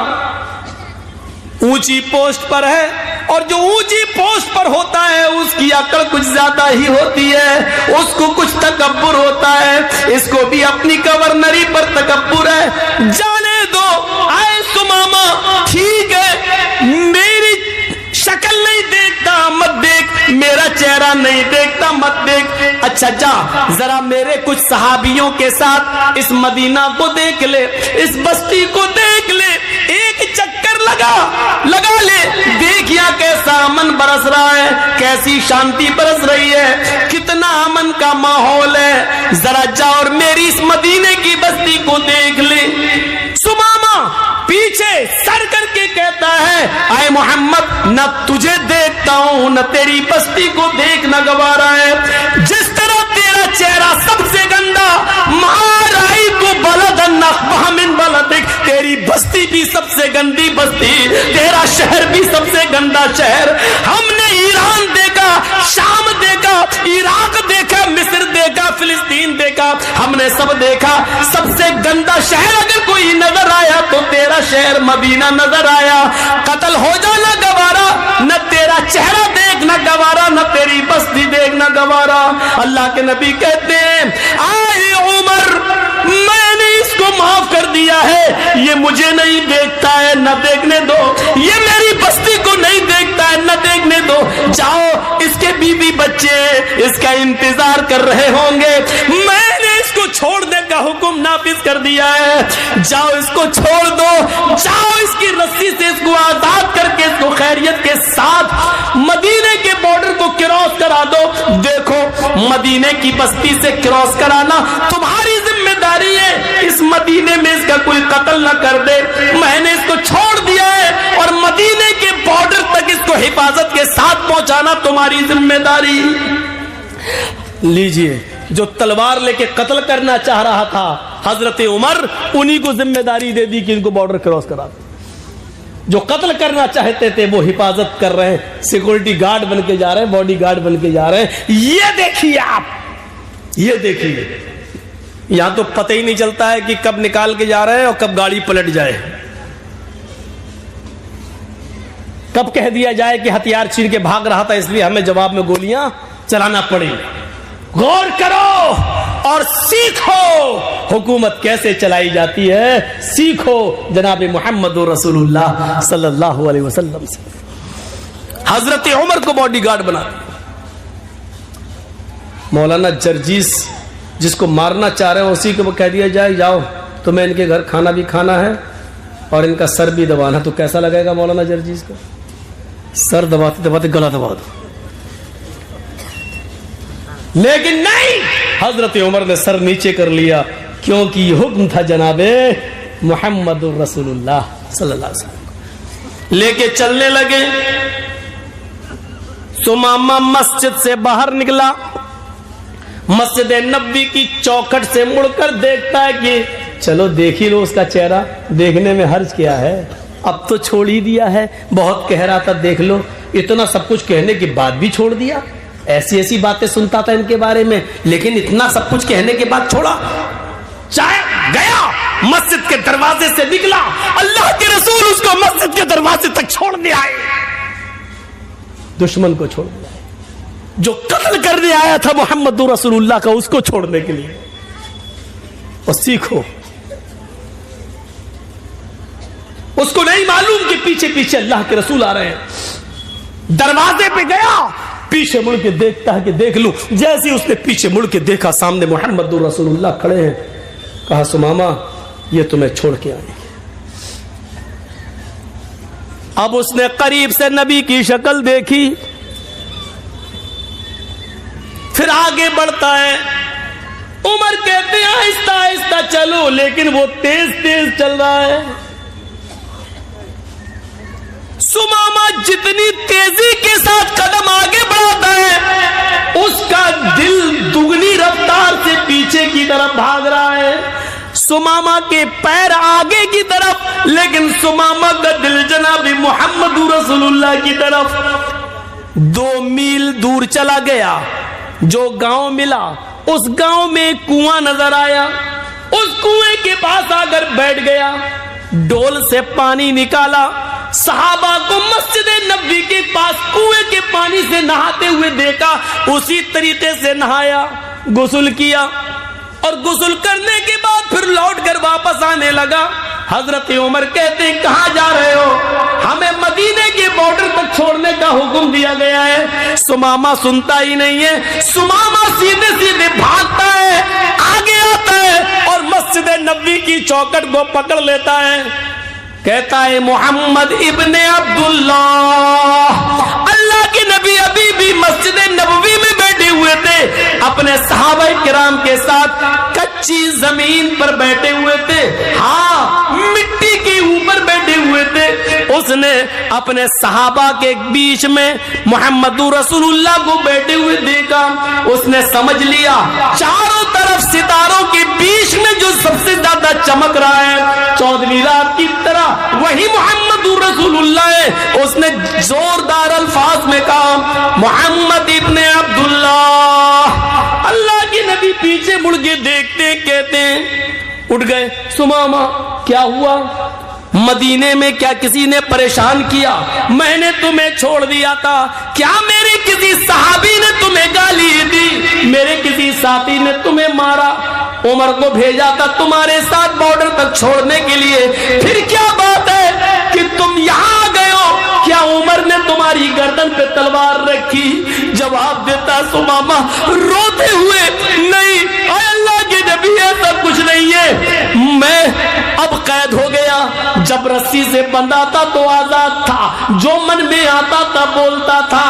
اونچی پوسٹ پر ہے، اور جو اونچی پوسٹ پر ہوتا ہے اس کی عقل کچھ زیادہ ہی ہوتی ہے، اس کو کچھ تکبر ہوتا ہے، اس کو بھی اپنی گورنری پر تکبر ہے، جانے دو۔ اے سمامہ ٹھیک ہے میری شکل نہیں دیکھتا مت دیکھ، میرا چہرہ نہیں دیکھتا مت دیکھ، اچھا جا ذرا میرے کچھ صحابیوں کے ساتھ اس مدینہ کو دیکھ لے، اس بستی کو دیکھ لے، ایک چکر لگا لے، دیکھیا کیسا امن برس رہا ہے، کیسی شانتی برس رہی ہے، کتنا امن کا ماحول ہے، ذرا جا اور میری اس مدینے کی بستی کو دیکھ لے۔ سمامہ پیچھے سر کر کے کہتا ہے اے محمد نہ تجھے دیکھتا ہوں نہ تیری بستی کو دیکھنا گوارا ہے، جس طرح تیرا چہرہ سب سے گندا، مہارائی کو بلدن اخبہ من بلدک، تیری بستی بھی سب سے گندی بستی، تیرا شہر بھی سب سے گندا شہر۔ ہم نے ایران دیکھا، شام دیکھا، عراق دیکھا، مصر دیکھا، فلسطین دیکھا، ہم نے سب دیکھا، سب سے گندا شہر اگر کوئی نظر آیا تو تیرا شہر مدینہ نظر آیا، قتل ہو جانا گوارا، نہ تیرا چہرہ دیکھنا گوارا، نہ تیری بستی دیکھنا گوارا۔ اللہ کے نبی کہتے ہیں آئے عمر میں نے اس کو معاف کر دیا ہے، یہ مجھے نہیں دیکھتا ہے نہ دیکھنے دو، یہ میری بستی کو نہیں دیکھتا ہے نہ دیکھنے دو، جاؤ اس کے بیوی بچے اس کا انتظار کر رہے ہوں گے، میں نے اس کو چھوڑنے کا حکم نافذ کر دیا ہے، جاؤ اس کو چھوڑ دو، جاؤ اس کی رسی سے اس کو آزاد کر کے اس کو خیریت کے ساتھ مدینے کے بارڈر کو کراس کرا دو۔ دیکھو مدینے کی بستی سے کراس کرانا تمہاری ذمہ داری ہے، اس مدینے میں اس کا کوئی قتل نہ کر دے، میں نے اس کو چھوڑ دیا ہے، اور مدینے کے بارڈر تک اس کو حفاظت کے ساتھ پہنچانا تمہاری ذمہ داری۔ لیجئے جو تلوار لے کے قتل کرنا چاہ رہا تھا حضرت عمر، انہی کو ذمہ داری دے دی کہ ان کو بارڈر کراس کرا دو، جو قتل کرنا چاہتے تھے وہ حفاظت کر رہے ہیں، سیکورٹی گارڈ بن کے جا رہے ہیں، باڈی گارڈ بن کے جا رہے ہیں۔ یہ دیکھیے آپ، یہ دیکھیے یہاں تو پتہ ہی نہیں چلتا ہے کہ کب نکال کے جا رہے ہیں اور کب گاڑی پلٹ جائے، کب کہہ دیا جائے کہ ہتھیار چھین کے بھاگ رہا تھا اس لیے ہمیں جواب میں گولیاں چلانا پڑی۔ غور کرو اور سیکھو حکومت کیسے چلائی جاتی ہے، سیکھو جناب محمد رسول اللہ صلی اللہ علیہ وسلم سے۔ حضرت عمر کو باڈی گارڈ بنا دیا۔ مولانا جرجیس جس کو مارنا چاہ رہے ہیں اسی کو کہہ دیا جائے جاؤ تمہیں ان کے گھر کھانا بھی کھانا ہے اور ان کا سر بھی دبانا، تو کیسا لگے گا مولانا جرجیس کا؟ سر دباتے دباتے گلا دبا دو. لیکن نہیں، حضرت عمر نے سر نیچے کر لیا کیونکہ یہ حکم تھا جناب محمد رسول اللہ صلی اللہ علیہ وسلم. لے کے چلنے لگے. سمامہ مسجد سے باہر نکلا، مسجد نبوی کی چوکھٹ سے مڑ کر دیکھتا ہے کہ چلو دیکھ ہی لو اس کا چہرہ، دیکھنے میں حرج کیا ہے، اب تو چھوڑ ہی دیا ہے، بہت کہہ رہا تھا دیکھ لو، اتنا سب کچھ کہنے کے بعد بھی چھوڑ دیا. ایسی ایسی باتیں سنتا تھا ان کے بارے میں، لیکن اتنا سب کچھ کہنے کے بعد چھوڑا. چاہے گیا مسجد کے دروازے سے نکلا، اللہ کے رسول اس کو مسجد کے دروازے تک چھوڑ دیا ہے. دشمن کو چھوڑ دیا ہے، جو قتل کرنے آیا تھا محمد رسول اللہ کا اس کو چھوڑنے کے لیے. اور سیکھو، اس کو نہیں معلوم کہ پیچھے پیچھے اللہ کے رسول آ رہے ہیں. دروازے پہ گیا، پیچھے مڑ کے دیکھتا ہے کہ دیکھ لوں. جیسے اس نے پیچھے مڑ کے دیکھا سامنے محمد رسول اللہ کھڑے ہیں. کہا سمامہ یہ تمہیں چھوڑ کے آئیں گے. اب اس نے قریب سے نبی کی شکل دیکھی، پھر آگے بڑھتا ہے. عمر کہتے ہیں آہستہ آہستہ چلو، لیکن وہ تیز تیز چل رہا ہے. سمامہ جتنی تیزی کے ساتھ قدم آگے بڑھاتا ہے اس کا دل دگنی رفتار سے پیچھے کی طرف بھاگ رہا ہے. سمامہ کے پیر آگے کی طرف، لیکن سمامہ کا دل جناب محمد رسول اللہ کی طرف. 2 میل دور چلا گیا، جو گاؤں ملا اس گاؤں میں کنواں نظر آیا. اس کنویں کے پاس آ کر بیٹھ گیا، ڈول سے پانی نکالا. صحابہ کو مسجد نبوی کے پاس کنویں کے پانی سے نہاتے ہوئے دیکھا، اسی طریقے سے نہایا، غسل کیا، اور غسل کرنے کے بعد پھر لوٹ کر واپس آنے لگا. حضرت عمر کہتے ہیں کہاں جا رہے ہو؟ ہمیں مدینے کے بارڈر تک چھوڑنے کا حکم دیا گیا ہے. سمامہ سنتا ہی نہیں ہے. سمامہ سیدھے سیدھے بھاگتا ہے، آگے آتا ہے اور مسجد نبوی کی چوکھٹ کو پکڑ لیتا ہے. کہتا ہے محمد ابن عبداللہ، اللہ کے نبی ابھی بھی مسجد نبوی میں بیٹھے ہوئے تھے، اپنے صحابہ کرام کے ساتھ کچی زمین پر بیٹھے ہوئے تھے، ہاں مٹی کے اوپر بیٹھے ہوئے تھے. اس نے اپنے صحابہ کے بیچ میں محمد رسول اللہ کو بیٹھے ہوئے دیکھا. اس نے سمجھ لیا چاروں طرف ستاروں کے بیچ میں جو سب سے زیادہ چمک رہا ہے 14ویں رات کی طرح وہی محمد رسول اللہ ہے. اس نے زوردار الفاظ میں کہا محمد ابن عبداللہ. اللہ کے نبی پیچھے مڑ کے دیکھتے کہتے ہیں اٹھ گئے. سمامہ کیا ہوا؟ مدینے میں کیا کسی نے پریشان کیا؟ میں نے تمہیں چھوڑ دیا تھا. کیا میرے کسی صحابی نے تمہیں گالی دی؟ میرے کسی ساتھی نے تمہیں مارا؟ عمر کو بھیجا تھا تمہارے ساتھ بارڈر تک چھوڑنے کے لیے، پھر کیا بات ہے کہ تم یہاں آ گئے ہو؟ کیا عمر نے تمہاری گردن پہ تلوار رکھی؟ جواب دیتا سمامہ روتے ہوئے نہیں اے اللہ کے نبی ایسا کچھ نہیں ہے، میں اب قید ہو گیا. جب رسی سے بندھا تھا تو آزاد تھا، جو من میں آتا تھا بولتا تھا،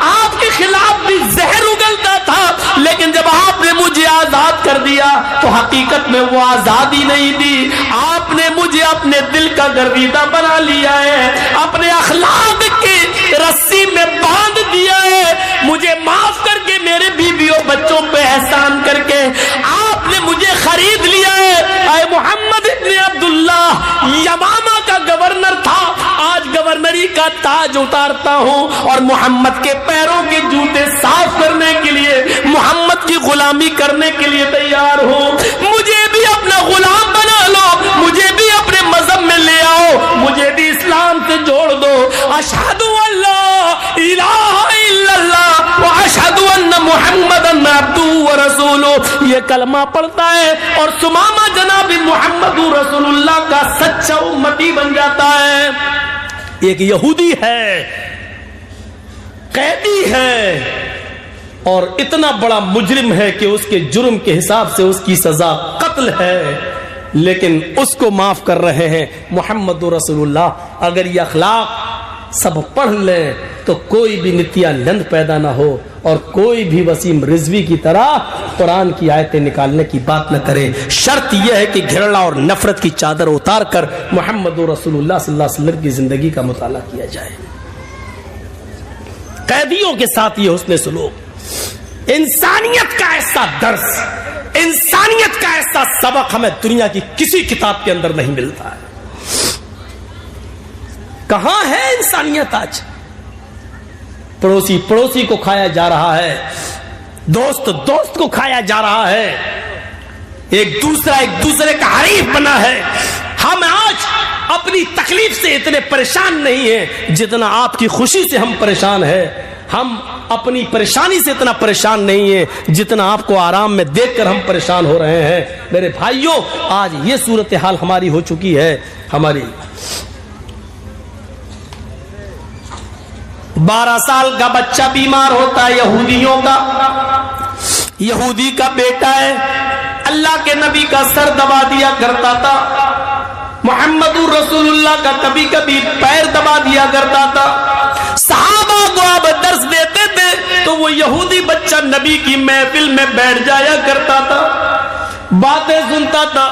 آپ کے خلاف بھی زہر اگلتا تھا، لیکن جب آپ نے مجھے آزاد کر دیا تو حقیقت میں وہ آزادی نہیں دی. آپ نے مجھے اپنے دل کا گرویدہ بنا لیا ہے، اپنے اخلاق کی رسی میں باندھ دیا ہے. مجھے معاف کر کے میرے بیویوں بچوں پہ احسان کر کے آپ نے مجھے خرید لیا ہے. اے محمد ابن عبداللہ، یمامہ کا گورنر تھا، آج گورنری کا تاج اتارتا ہوں اور محمد کے پیروں کے جوتے صاف کرنے کے لیے، محمد کی غلامی کرنے کے لیے تیار ہوں. مجھے بھی اپنا غلام بنا لو، مجھے بھی اپنے مذہب میں لے آؤ، مجھے بھی اسلام سے جوڑ دو. اشہد ان لا الہ الا اللہ واشہد ان محمدن عبدہ ورسولہ، یہ کلمہ پڑھتا ہے اور سمامہ جناب محمد رسول اللہ کا سچا امتی بن جاتا ہے. ایک یہودی ہے، قیدی ہے، اور اتنا بڑا مجرم ہے کہ اس کے جرم کے حساب سے اس کی سزا قتل ہے، لیکن اس کو معاف کر رہے ہیں محمد رسول اللہ۔ اگر یہ اخلاق سب پڑھ لیں تو کوئی بھی نتیانند پیدا نہ ہو اور کوئی بھی وسیم رضوی کی طرح قرآن کی آیتیں نکالنے کی بات نہ کرے۔ شرط یہ ہے کہ گھرڑا اور نفرت کی چادر اتار کر محمد رسول اللہ صلی اللہ علیہ وسلم کی زندگی کا مطالعہ کیا جائے۔ قیدیوں کے ساتھ یہ حسن سلوک، انسانیت کا ایسا درس، انسانیت کا ایسا سبق ہمیں دنیا کی کسی کتاب کے اندر نہیں ملتا ہے۔ کہاں ہے انسانیت آج؟ پڑوسی پڑوسی کو کھایا جا رہا ہے، دوست دوست کو کھایا جا رہا ہے، ایک دوسرے کا حریف بنا ہے۔ ہم آج اپنی تکلیف سے اتنے پریشان نہیں ہیں جتنا آپ کی خوشی سے ہم پریشان ہیں۔ ہم اپنی پریشانی سے اتنا پریشان نہیں ہیں جتنا آپ کو آرام میں دیکھ کر ہم پریشان ہو رہے ہیں۔ میرے بھائیوں، آج یہ صورتحال ہماری ہو چکی ہے۔ ہماری 12 سال کا بچہ بیمار ہوتا ہے، یہودیوں کا، یہودی کا بیٹا ہے، اللہ کے نبی کا سر دبا دیا کرتا تھا، محمد رسول اللہ کا کبھی کبھی پیر دبا دیا کرتا تھا۔ صحابہ کو آپ درس دیتے تھے تو وہ یہودی بچہ نبی کی محفل میں بیٹھ جایا کرتا تھا، باتیں سنتا تھا،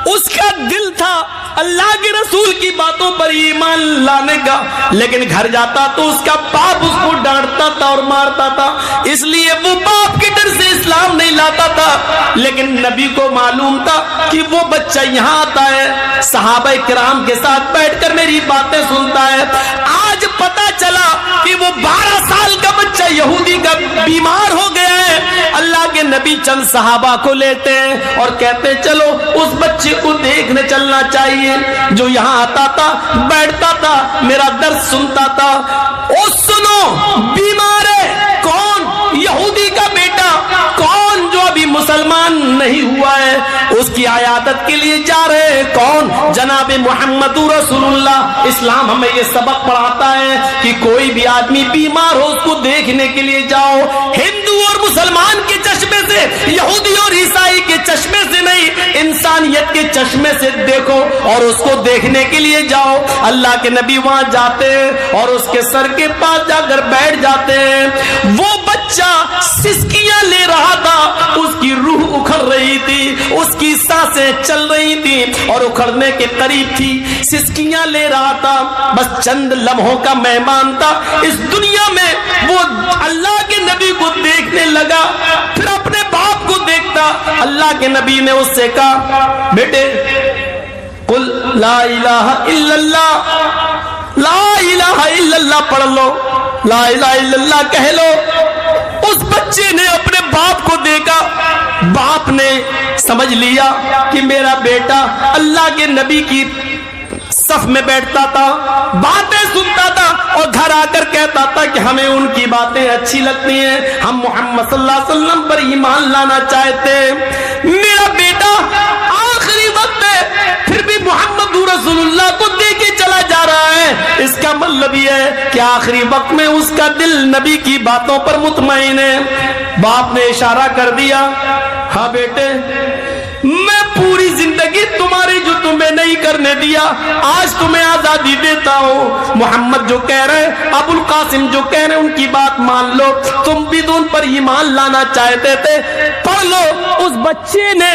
اس کا دل تھا اللہ کے رسول کی باتوں پر ایمان لانے کا، لیکن گھر جاتا تو اس کا باپ اس کو ڈانٹتا تھا اور مارتا تھا، اس لیے وہ باپ کے ڈر سے اسلام نہیں لاتا تھا۔ لیکن نبی کو معلوم تھا کہ وہ بچہ یہاں آتا ہے، صحابہ کرام کے ساتھ بیٹھ کر میری باتیں سنتا ہے۔ آج پتا چلا کہ وہ 12 سال کا بچہ یہودی کا بیمار ہو گیا ہے۔ اللہ کے نبی چند صحابہ کو لیتے ہیں اور کہتے ہیں چلو اس بچے کو دیکھنے چلنا چاہیے، جو یہاں آتا تھا، بیٹھتا تھا، میرا درد سنتا تھا۔ او سنو، بیمار ہے کون؟ یہودی کا بیٹا، کون جو ابھی مسلمان نہیں ہوا ہے، اس کی عیادت کے لیے جا رہے ہیں، کون؟ جناب محمد رسول اللہ۔ اسلام ہمیں یہ سبق پڑھاتا ہے کہ کوئی بھی آدمی بیمار ہو اس کو دیکھنے کے لیے جاؤ، ہندو اور مسلمان کے چشمے سے، یہودی اور عیسائی کے چشمے سے نہیں، انسانیت کے چشمے سے دیکھو اور اس کو دیکھنے کے لیے جاؤ۔ اللہ کے نبی وہاں جاتے ہیں اور اس کے سر کے پاس جا کر بیٹھ جاتے ہیں۔ وہ بچہ سسکیاں لے رہا تھا، اس کی روح اکھڑ رہی تھی، اس کی سانسیں چل رہی تھی اور اکھڑنے کے قریب تھی، سسکیاں لے رہا تھا، بس چند لمحوں کا مہمان تھا اس دنیا میں۔ وہ اللہ کے نبی کو دیکھنے لگا، پھر اپنے باپ کو دیکھتا۔ اللہ کے نبی نے اس سے کہا بیٹے قل لا الہ الا اللہ، لا الہ الا اللہ پڑھ لو، لا الہ الا اللہ کہہ لو۔ اس بچے نے اپنے باپ کو دیکھا، باپ نے سمجھ لیا کہ میرا بیٹا اللہ کے نبی کی صف میں بیٹھتا تھا، باتیں سنتا تھا اور گھر آ کر کہتا تھا کہ ہمیں ان کی باتیں اچھی لگتی ہیں، ہم محمد صلی اللہ علیہ وسلم پر ایمان لانا چاہتے ہیں۔ میرا بیٹا آخری وقت ہے پھر بھی محمد رسول اللہ کو دے کے چلا جا رہا ہے، اس کا مطلب یہ ہے کہ آخری وقت میں اس کا دل نبی کی باتوں پر مطمئن ہے۔ باپ نے اشارہ کر دیا، ہاں بیٹے میں پوری زندگی تمہاری جو تمہیں نہیں کرنے دیا، آج تمہیں آزادی دیتا ہوں۔ محمد جو کہہ رہے، ابو القاسم جو کہہ رہے، ان کی بات مان لو، تم بھی تو ان پر ایمان لانا چاہتے تھے، پڑھ لو۔ اس بچے نے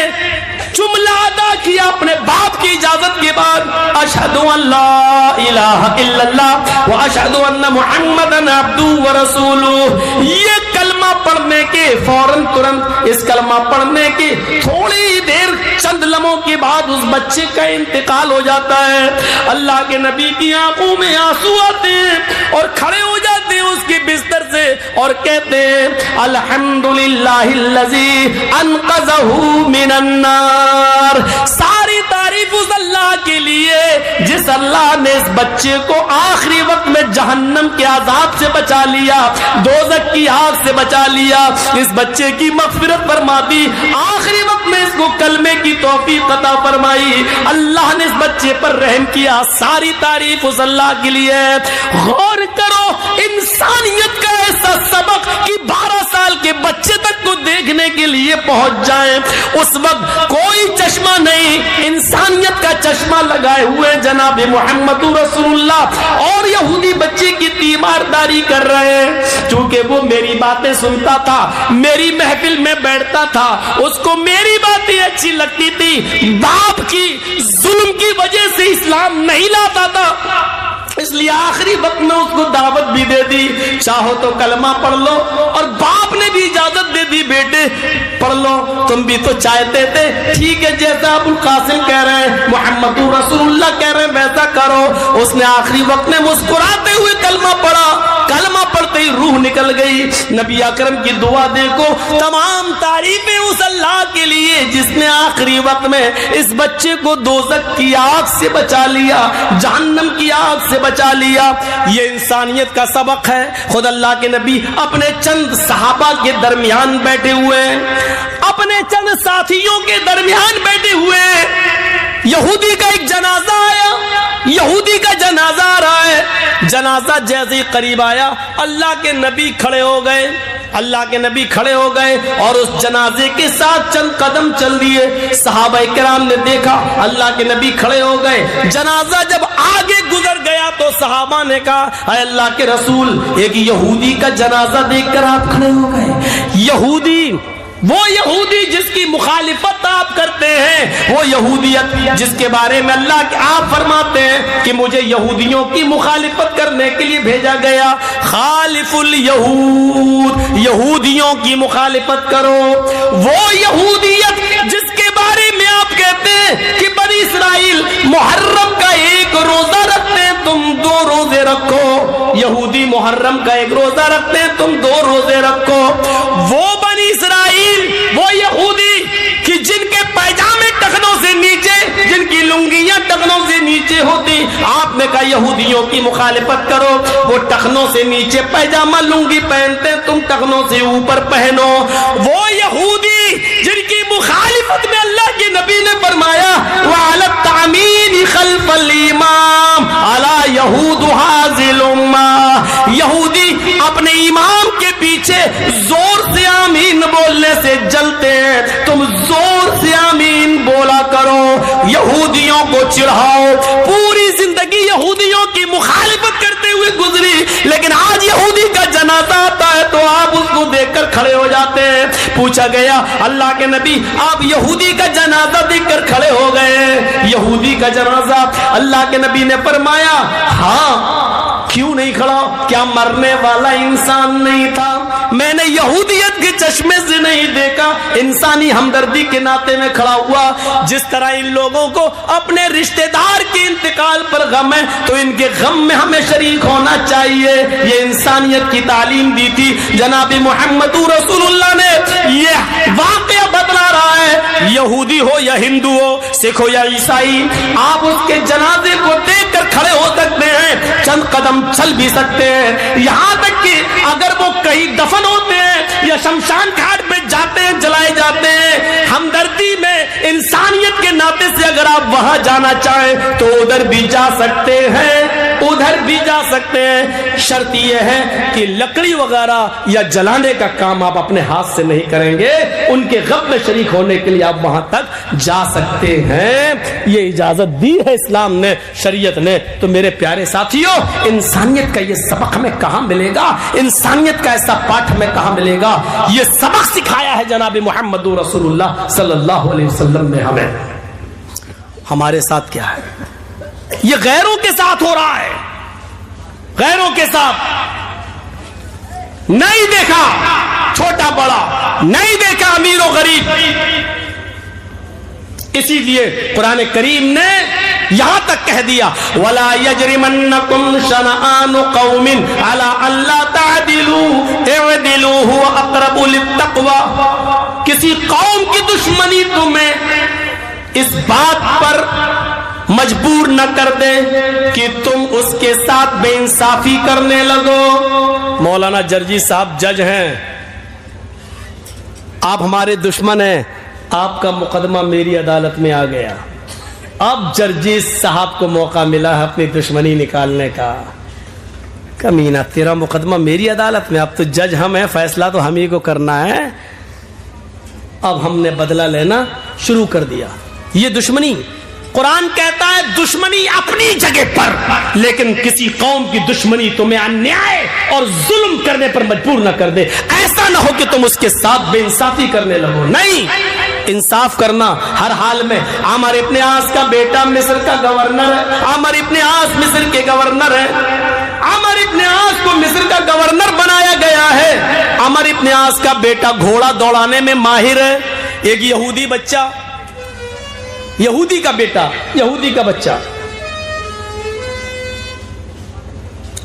جملہ ادا کیا اپنے باپ کی اجازت کے بعد، اشہد ان لا الہ الا اللہ و اشہد ان محمدن عبدہ و رسولہ۔ یہ کلمہ پڑھنے کے فوراً ترنت، اس کلمہ پڑھنے کی تھوڑی دیر چند لمحوں کے بعد اس بچے کا انتقال ہو جاتا ہے۔ اللہ کے نبی کی آنکھوں میں آنسو آتے ہیں اور کھڑے ہو جاتے ہیں اس کے بستر سے اور کہتے ہیں الحمدللہ الذی انقذہ من النار۔ ساری تعریف اس اللہ کے لیے جس اللہ نے اس بچے کو آخری وقت میں جہنم کے عذاب سے بچا لیا، دوزخ کی آگ سے بچا لیا، اس بچے کی مغفرت فرما دی، آخری وقت میں اس کو کلمے کی توفیق عطا فرمائی، اللہ نے اس بچے پر رحم کیا۔ ساری تعریف اس اللہ کے لیے۔ غور کرو انسانیت کا ایسا سبق کہ 12 سال کے بچے تک کو دیکھنے کے لیے پہنچ جائیں. اس وقت کوئی چشمہ نہیں, انسانیت کا چشمہ لگائے ہوئے جناب محمد رسول اللہ, اور یہودی بچے کی تیمارداری کر رہے ہیں. چونکہ وہ میری باتیں سنتا تھا, میری محفل میں بیٹھتا تھا, اس کو میری باتیں اچھی لگتی تھی, باپ کی ظلم کی وجہ سے اسلام نہیں لاتا تھا, اس لیے آخری وقت میں اس کو دعوت بھی دے دی, چاہو تو کلمہ پڑھ لو, اور باپ نے بھی اجازت دے دی, بیٹے پڑھ لو, تم بھی تو چاہتے تھے, ٹھیک ہے جیسا ابو القاسم کہہ رہے ہیں, محمد رسول اللہ کہہ رہے ہیں, ویسا کرو. اس نے آخری وقت میں مسکراتے ہوئے کلمہ پڑھا, کلمہ پڑھتے ہی روح نکل گئی. نبی اکرم کی دعا دیکھو, تمام تعریفیں اس اللہ کے لیے جس نے آخری وقت میں اس بچے کو دوزخ کی آگ سے بچا لیا, جہنم کی آگ سے بچا لیا. یہ انسانیت کا سبق ہے. خود اللہ کے نبی اپنے چند صحابہ کے درمیان بیٹھے ہوئے, اپنے چند ساتھیوں کے درمیان بیٹھے ہوئے, یہودی کا ایک جنازہ آیا, یہودی کا جنازہ آ رہا ہے. جنازہ جیسے ہی قریب آیا, اللہ کے نبی کھڑے ہو گئے, اللہ کے نبی کھڑے ہو گئے اور اس جنازے کے ساتھ چند قدم چل دیے. صحابہ کرام نے دیکھا اللہ کے نبی کھڑے ہو گئے, جنازہ جب آگے گزر گیا تو صحابہ نے کہا, اے اللہ کے رسول, ایک یہودی کا جنازہ دیکھ کر آپ کھڑے ہو گئے. یہودی, وہ یہودی جس کی مخالفت آپ کرتے ہیں, وہ یہودیت جس کے بارے میں اللہ کے آپ فرماتے ہیں کہ مجھے یہودیوں کی مخالفت کرنے کے لیے بھیجا گیا. خالف الیہود, یہودیوں کی مخالفت کرو. وہ یہودیت جس کے بارے میں آپ کہتے ہیں کہ بنی اسرائیل محرم کا ایک روزہ رکھتے ہیں, تم 2 روزے رکھو. یہودی محرم کا ایک روزہ رکھتے ہیں, تم 2 روزے رکھو. وہ بنی اسرائیل, وہ یہودی کہ جن کے پیجامے ٹخنوں سے نیچے, جن کی لنگیاں ٹخنوں سے نیچے ہوتی, آپ نے کہا یہودیوں کی مخالفت کرو. وہ ٹخنوں سے نیچے پیجامہ لنگی پہنتے, تم ٹخنوں سے اوپر پہنو. وہ یہودی جن کی مخالفت میں اللہ کے نبی نے فرمایا وَعَلَى التَّعْمِينِ خَلْفَ الْإِمَامِ عَلَى يَهُودُ هَذِهِ الْأُمَّةِ, یہودی اپنے امام کے پیچھے زور سے آمین بولنے سے جلتے ہیں, تم زور سے آمین بولا کرو. یہودیوں کو چڑھاؤ. پوری زندگی یہودیوں کی مخالفت کرتے ہوئے گزری, لیکن آج یہودی کا جنازہ آتا ہے تو آپ اس کو دیکھ کر کھڑے ہو جاتے ہیں. پوچھا گیا اللہ کے نبی, آپ یہودی کا جنازہ دیکھ کر کھڑے ہو گئے, یہودی کا جنازہ. اللہ کے نبی نے فرمایا ہاں, کیوں نہیں کھڑا, کیا مرنے والا انسان نہیں تھا؟ میں نے یہودیت کے چشمے سے نہیں دیکھا, انسانی ہمدردی کے ناطے میں کھڑا ہوا. جس طرح ان لوگوں کو اپنے رشتہ دار کے انتقال پر غم ہے تو ان کے غم میں ہمیں شریک ہونا چاہیے. یہ انسانیت کی تعلیم دی تھی جناب محمد رسول اللہ نے. یہ واقعہ بتلا رہا ہے, یہودی ہو یا ہندو ہو, سکھ ہو یا عیسائی, آپ اس کے جنازے کو دیکھ کر کھڑے ہو سکتے ہیں, چند قدم چل بھی سکتے ہیں. یہاں تک کہ اگر وہ کہیں دفن ہوتے ہیں یا شمشان گھاٹ پہ جاتے ہیں, جلائے جاتے ہیں, ہمدردی میں انسانیت کے ناطے سے اگر آپ وہاں جانا چاہیں تو ادھر بھی جا سکتے ہیں, ادھر بھی جا سکتے ہیں. شرط یہ ہے کہ لکڑی وغیرہ یا جلانے کا کام آپ اپنے ہاتھ سے نہیں کریں گے, ان کے غم میں شریک ہونے کے لیے آپ وہاں تک جا سکتے ہیں. یہ اجازت دی ہے اسلام نے, شریعت نے. تو میرے پیارے ساتھیوں, انسانیت کا یہ سبق ہمیں کہاں ملے گا, انسانیت کا ایسا پاٹھ ہمیں کہاں ملے گا؟ یہ سبق سکھایا ہے جناب محمد رسول اللہ صلی اللہ علیہ وسلم نے ہمیں. ہمارے ساتھ کیا ہے؟ یہ غیروں کے ساتھ ہو رہا ہے, غیروں کے ساتھ. نہیں دیکھا چھوٹا بڑا, نہیں دیکھا امیر و غریب. اسی لیے قرآن کریم نے یہاں تک کہہ دیا وَلَا يَجْرِمَنَّكُمْ شَنَآنُ قَوْمٍ عَلَىٰ أَلَّا تَعْدِلُوا اعْدِلُوا هُوَ أَقْرَبُ لِلتَّقْوَىٰ. کسی قوم کی دشمنی تمہیں اس بات پر مجبور نہ کر دے کہ تم اس کے ساتھ بے انصافی کرنے لگو. مولانا جرجی صاحب جج ہیں, آپ ہمارے دشمن ہیں, آپ کا مقدمہ میری عدالت میں آ گیا. اب جرجی صاحب کو موقع ملا ہے اپنی دشمنی نکالنے کا. کمینہ تیرا مقدمہ میری عدالت میں, اب تو جج ہم ہیں, فیصلہ تو ہم ہی کو کرنا ہے. اب ہم نے بدلہ لینا شروع کر دیا. یہ دشمنی, قرآن کہتا ہے دشمنی اپنی جگہ پر, لیکن کسی قوم کی دشمنی تمہیں انیائے اور ظلم کرنے پر مجبور نہ کر دے. ایسا نہ ہو کہ تم اس کے ساتھ بے انصافی کرنے لگو. نہیں, انصاف کرنا ہر حال میں. عمر ابن عاص کا بیٹا مصر کا گورنر ہے. عمر ابن عاص مصر کے گورنر ہے. عمر ابن عاص کو مصر کا گورنر بنایا گیا ہے. عمر ابن عاص کا بیٹا گھوڑا دوڑانے میں ماہر ہے. ایک یہودی بچہ, یہودی کا بیٹا, یہودی کا بچہ,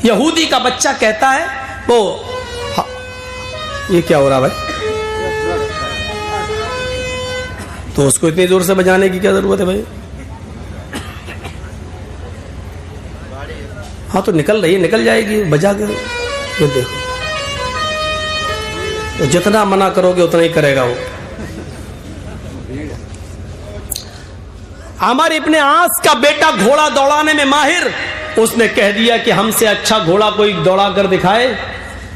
یہودی کا بچہ کہتا ہے وہ یہ کیا ہو رہا بھائی, تو اس کو اتنی زور سے بجانے کی کیا ضرورت ہے بھائی؟ ہاں تو نکل رہی ہے, نکل جائے گی, بجا کے یہ دیکھو, جتنا منع کرو گے اتنا ہی کرے گا وہ. عمر ابن عاص کا بیٹا گھوڑا دوڑانے میں ماہر, اس نے کہہ دیا کہ ہم سے اچھا گھوڑا کوئی دوڑا کر دکھائے.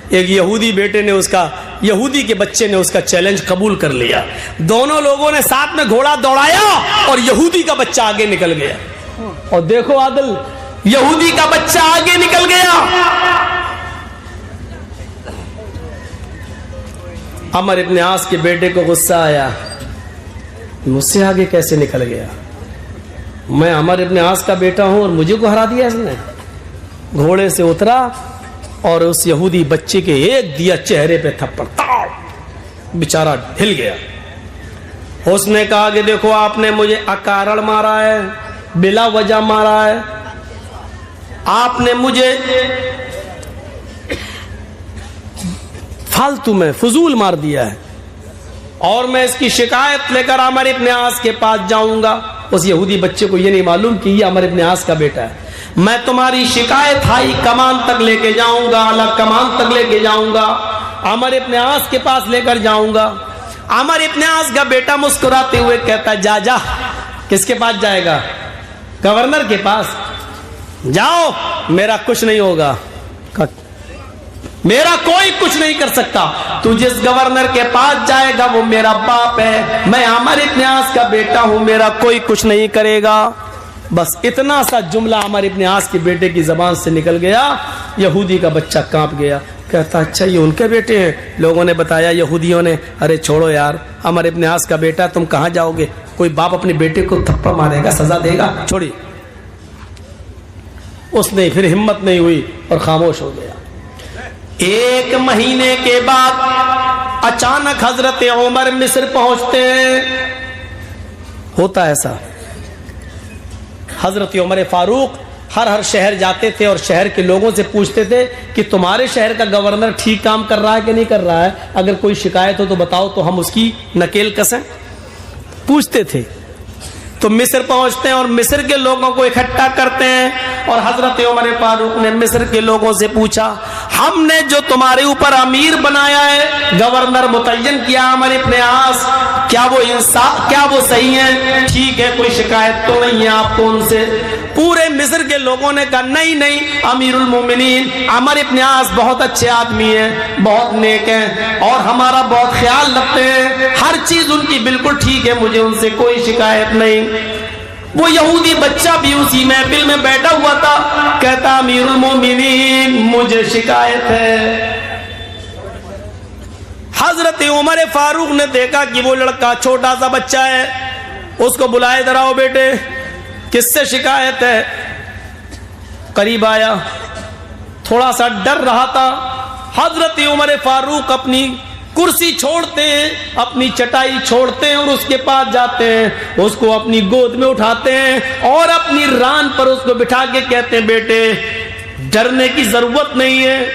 ایک یہودی بیٹے نے اس کا, یہودی کے بچے نے اس کا چیلنج قبول کر لیا. دونوں لوگوں نے ساتھ میں گھوڑا دوڑایا اور یہودی کا بچہ آگے نکل گیا. اور دیکھو عادل, یہودی کا بچہ آگے نکل گیا. عمر ابن عاص کے بیٹے کو غصہ آیا, مجھ سے آگے کیسے نکل گیا؟ میں عمر ابن عاص کا بیٹا ہوں اور مجھے کو ہرا دیا اس نے. گھوڑے سے اترا اور اس یہودی بچے کے ایک دیا چہرے پہ تھپڑ, بیچارہ ہل گیا. اس نے کہا کہ دیکھو آپ نے مجھے اکارڑ مارا ہے, بلا وجہ مارا ہے, آپ نے مجھے فالتو میں فضول مار دیا ہے, اور میں اس کی شکایت لے کر عمر ابن عاص کے پاس جاؤں گا. اس یہودی بچے کو یہ نہیں معلوم کہ یہ عمر ابن عاص کا بیٹا ہے. میں تمہاری شکایت ہائی کمان تک لے کے جاؤں گا, اعلی کمان تک لے کے جاؤں گا, عمر ابن عاص کے پاس لے کر جاؤں گا. عمر ابن عاص کا بیٹا مسکراتے ہوئے کہتا جا جا. کس کے پاس جائے گا؟ گورنر کے پاس. جاؤ, میرا کچھ نہیں ہوگا, میرا کوئی کچھ نہیں کر سکتا. تو جس گورنر کے پاس جائے گا وہ میرا باپ ہے, میں عمر ابن عاص کا بیٹا ہوں, میرا کوئی کچھ نہیں کرے گا. بس اتنا سا جملہ عمر ابن عاص کے بیٹے کی زبان سے نکل گیا. یہودی کا بچہ کانپ گیا, کہتا اچھا یہ ان کے بیٹے ہیں. لوگوں نے بتایا, یہودیوں نے, ارے چھوڑو یار, عمر ابن عاص کا بیٹا, تم کہاں جاؤ گے؟ کوئی باپ اپنے بیٹے کو تھپڑ مارے گا, سزا دے گا, چھوڑی. اس نے پھر ہمت نہیں ہوئی اور خاموش ہو گیا. ایک مہینے کے بعد اچانک حضرت عمر مصر پہنچتے ہیں. ہوتا ایسا, حضرت عمر فاروق ہر شہر جاتے تھے اور شہر کے لوگوں سے پوچھتے تھے کہ تمہارے شہر کا گورنر ٹھیک کام کر رہا ہے کہ نہیں کر رہا ہے, اگر کوئی شکایت ہو تو بتاؤ تو ہم اس کی نکیل کسیں. پوچھتے تھے. تو مصر پہنچتے ہیں اور مصر کے لوگوں کو اکٹھا کرتے ہیں, اور حضرت عمر فاروق نے مصر کے لوگوں سے پوچھا, ہم نے جو تمہارے اوپر امیر بنایا ہے, گورنر متعین کیا عمر ابن عاص, کیا وہ انصاف, کیا وہ صحیح ہے؟ ٹھیک ہے, کوئی شکایت تو نہیں ہے آپ کو ان سے؟ پورے مصر کے لوگوں نے کہا نہیں نہیں, امیر المومنین عمر ابن عاص بہت اچھے آدمی ہیں, بہت نیک ہیں, اور ہمارا بہت خیال رکھتے ہیں, ہر چیز ان کی بالکل ٹھیک ہے, مجھے ان سے کوئی شکایت نہیں. وہ یہودی بچہ بھی اسی محفل میں بیٹھا ہوا تھا, کہتا امیر المومنین مجھے شکایت ہے. حضرت عمر فاروق نے دیکھا کہ وہ لڑکا چھوٹا سا بچہ ہے, اس کو بلائے ادھر آؤ بیٹے, کس سے شکایت ہے؟ قریب آیا, تھوڑا سا ڈر رہا تھا. حضرت عمر فاروق اپنی کرسی چھوڑتے ہیں, اپنی چٹائی چھوڑتے ہیں اور اس کے پاس جاتے ہیں, اس کو اپنی گود میں اٹھاتے ہیں اور اپنی ران پر اس کو بٹھا کے کہتے ہیں بیٹے ڈرنے کی ضرورت نہیں ہے,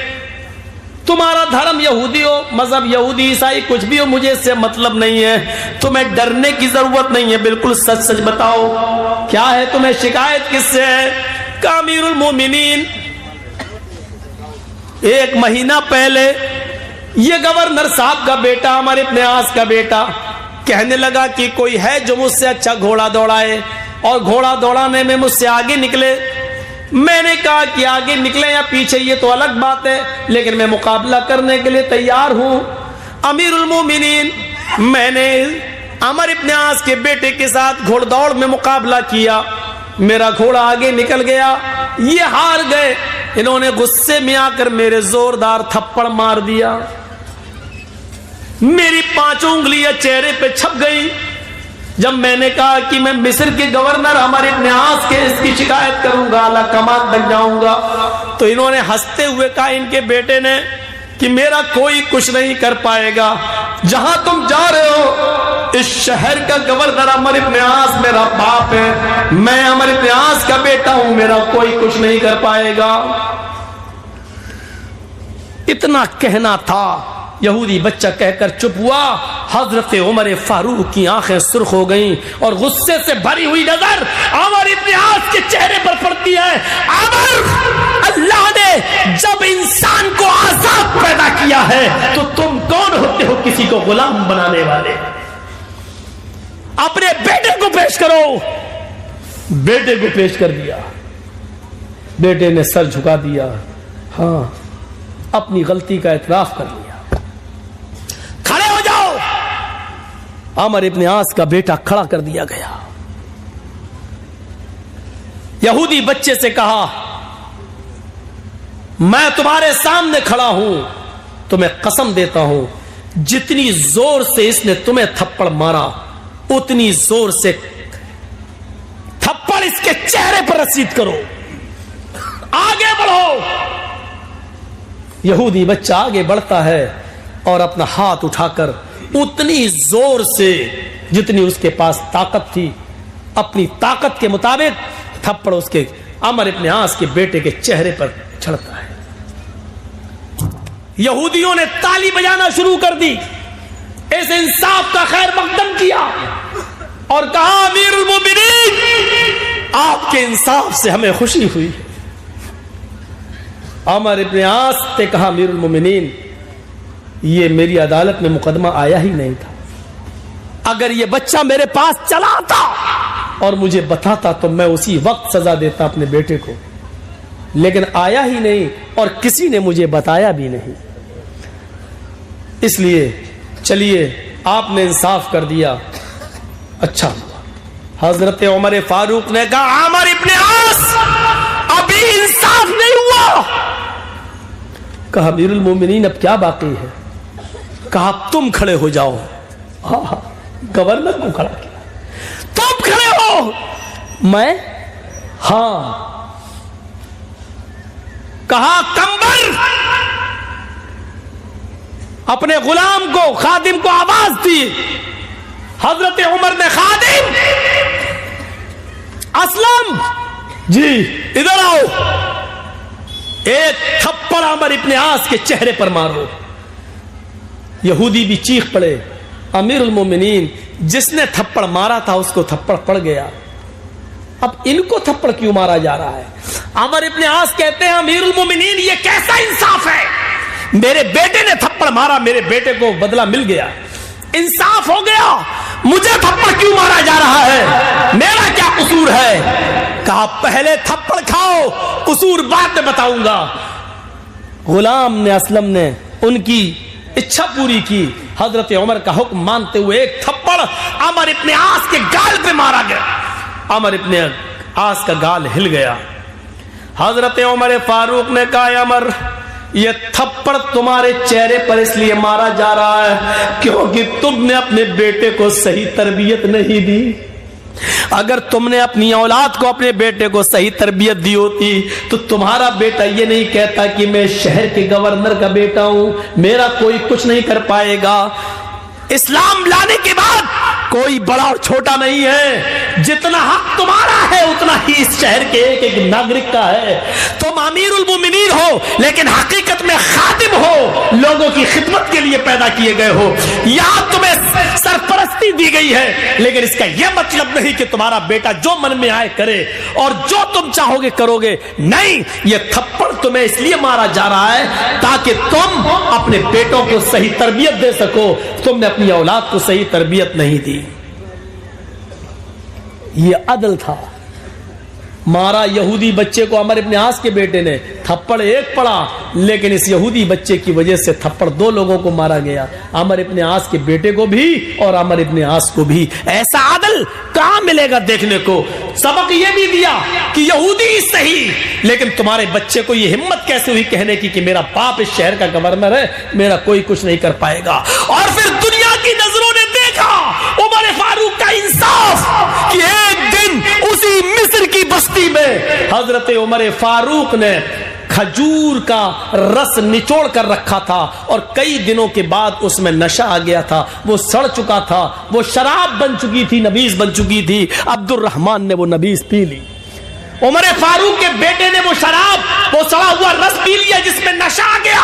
تمہارا دھرم یہودی ہو, مذہب یہودی عیسائی کچھ بھی ہو, مجھے اس سے مطلب نہیں ہے, تمہیں ڈرنے کی ضرورت نہیں ہے, بالکل سچ سچ بتاؤ کیا ہے تمہیں شکایت کس سے ہے؟ کہ امیر المومنین ایک مہینہ پہلے یہ گورنر صاحب کا بیٹا, عمر ابن عاص کا بیٹا, کہنے لگا کہ کوئی ہے جو مجھ سے اچھا گھوڑا دوڑائے, اور گھوڑا دوڑانے میں مجھ سے آگے نکلے. میں نے کہا کہ آگے نکلے یا پیچھے یہ تو الگ بات ہے، لیکن میں مقابلہ کرنے کے لیے تیار ہوں۔ امیر المومنین، میں نے عمرو ابن عاص کے بیٹے کے ساتھ گھوڑ دوڑ میں مقابلہ کیا، میرا گھوڑا آگے نکل گیا، یہ ہار گئے، انہوں نے غصے میں آ کر میرے زوردار تھپڑ مار دیا، میری 5 انگلیاں چہرے پہ چھپ گئی۔ جب میں نے کہا کہ میں مصر کے گورنر عمرو ابن عاص کے اس کی شکایت کروں گا، اعلیٰ کمان تک جاؤں گا، تو انہوں نے ہنستے ہوئے کہا ان کے بیٹے نے کہ میرا کوئی کچھ نہیں کر پائے گا، جہاں تم جا رہے ہو اس شہر کا گورنر عمرو ابن عاص میرا باپ ہے، میں عمرو ابن عاص کا بیٹا ہوں، میرا کوئی کچھ نہیں کر پائے گا۔ اتنا کہنا تھا، یہودی بچہ کہہ کر چپ ہوا۔ حضرت عمر فاروق کی آنکھیں سرخ ہو گئیں اور غصے سے بھری ہوئی نظر عمر ابن عاص کے چہرے پر پڑتی ہے۔ عمر، اللہ نے جب انسان کو آزاد پیدا کیا ہے تو تم کون ہوتے ہو کسی کو غلام بنانے والے؟ اپنے بیٹے کو پیش کرو۔ بیٹے کو پیش کر دیا، بیٹے نے سر جھکا دیا، ہاں اپنی غلطی کا اعتراف کر لیا۔ کھڑے ہو جاؤ۔ عمرو ابن عاص کا بیٹا کھڑا کر دیا گیا۔ یہودی بچے سے کہا میں تمہارے سامنے کھڑا ہوں، تمہیں قسم دیتا ہوں جتنی زور سے اس نے تمہیں تھپڑ مارا اتنی زور سے تھپڑ اس کے چہرے پر رسید کرو، آگے بڑھو۔ یہودی بچہ آگے بڑھتا ہے اور اپنا ہاتھ اٹھا کر اتنی زور سے جتنی اس کے پاس طاقت تھی، اپنی طاقت کے مطابق تھپڑ اس کے عمرو ابن عاص کے بیٹے کے چہرے پر چھڑتا ہے۔ یہودیوں نے تالی بجانا شروع کر دی، اس انصاف کا خیر مقدم کیا اور کہا امیر المومنین آپ کے انصاف سے ہمیں خوشی ہوئی۔ عمرو ابن عاص نے کہا امیر المومنین یہ میری عدالت میں مقدمہ آیا ہی نہیں تھا، اگر یہ بچہ میرے پاس چلا آتا اور مجھے بتاتا تو میں اسی وقت سزا دیتا اپنے بیٹے کو، لیکن آیا ہی نہیں اور کسی نے مجھے بتایا بھی نہیں، اس لیے چلیے آپ نے انصاف کر دیا، اچھا ہوا۔ حضرت عمر فاروق نے کہا عمرو ابن عاص ابھی انصاف نہیں ہوا۔ کہا امیر المومنین اب کیا باقی ہے؟ کہا تم کھڑے ہو جاؤ۔ گورنر کو کھڑا کیا، تم کھڑے ہو۔ میں؟ ہاں۔ کہا کمبر، اپنے غلام کو خادم کو آواز دی۔ حضرت عمر نے خادم اسلم جی ادھر آؤ، ایک تھپڑ عمرو ابن عاص کے چہرے پر مارو۔ یہودی بھی چیخ پڑے، امیر المومنین جس نے تھپڑ مارا تھا اس کو تھپڑ پڑ گیا، اب ان کو تھپڑ کیوں مارا جا رہا ہے؟ عمرو ابن عاص کہتے ہیں امیر المومنین یہ کیسا انصاف ہے؟ میرے بیٹے نے تھپڑ مارا، میرے بیٹے کو بدلہ مل گیا، انصاف ہو گیا، مجھے تھپڑ کیوں مارا جا رہا ہے؟ میرا کیا قصور ہے؟ کہا پہلے تھپڑ کھاؤ، قصور بعد میں بتاؤں گا۔ غلام نے اسلم نے ان کی اچھا پوری کی، حضرت عمر کا حکم مانتے ہوئے ایک تھپڑ عمرو ابن عاص کے گال پہ مارا گیا، عمرو ابن عاص کا گال ہل گیا۔ حضرت عمر فاروق نے کہا عمر یہ تھپڑ تمہارے چہرے پر اس لیے مارا جا رہا ہے کیونکہ تم نے اپنے بیٹے کو صحیح تربیت نہیں دی، اگر تم نے اپنی اولاد کو اپنے بیٹے کو صحیح تربیت دی ہوتی تو تمہارا بیٹا یہ نہیں کہتا کہ میں شہر کے گورنر کا بیٹا ہوں، میرا کوئی کچھ نہیں کر پائے گا۔ اسلام لانے کے بعد کوئی بڑا اور چھوٹا نہیں ہے، جتنا حق تمہارا ہے اتنا ہی اس شہر کے ایک ایک ناگرک کا ہے۔ تم امیر المومنین ہو لیکن حقیقت میں خادم ہو، لوگوں کی خدمت کے لیے پیدا کیے گئے ہو، یہاں تمہیں سرپرستی دی گئی ہے، لیکن اس کا یہ مطلب نہیں کہ تمہارا بیٹا جو من میں آئے کرے اور جو تم چاہو گے کرو گے، نہیں، یہ تھپڑ تمہیں اس لیے مارا جا رہا ہے تاکہ تم اپنے بیٹوں کو صحیح تربیت دے سکو، تم نے اپنی اولاد کو صحیح تربیت نہیں دی۔ یہ عدل تھا، مارا یہودی بچے کو عمر ابن عاص کے بیٹے نے، تھپڑ ایک پڑا، لیکن اس یہودی بچے کی وجہ سے تھپڑ 2 لوگوں کو مارا گیا، عمر ابن عاص کے بیٹے کو بھی اور عمر ابن عاص کو بھی۔ ایسا عدل کہاں ملے گا دیکھنے کو؟ سبق یہ بھی دیا کہ یہودی صحیح، لیکن تمہارے بچے کو یہ ہمت کیسے ہوئی کہنے کی کہ میرا باپ اس شہر کا گورنر ہے، میرا کوئی کچھ نہیں کر پائے گا؟ اور پھر دنیا کی نظروں نے دیکھا عمر فاروق کا انصاف کہ ایک دن اسی مصر کی بستی میں حضرت عمر فاروق نے کھجور کا رس نچوڑ کر رکھا تھا اور کئی دنوں کے بعد اس میں نشہ آ گیا تھا، وہ سڑ چکا تھا، وہ شراب بن چکی تھی، نبیذ بن چکی تھی۔ عبد الرحمن نے وہ نبیذ پی لی، عمر فاروق کے بیٹے نے وہ شراب، وہ سڑا ہوا رس پی لیا جس میں نشہ آ گیا،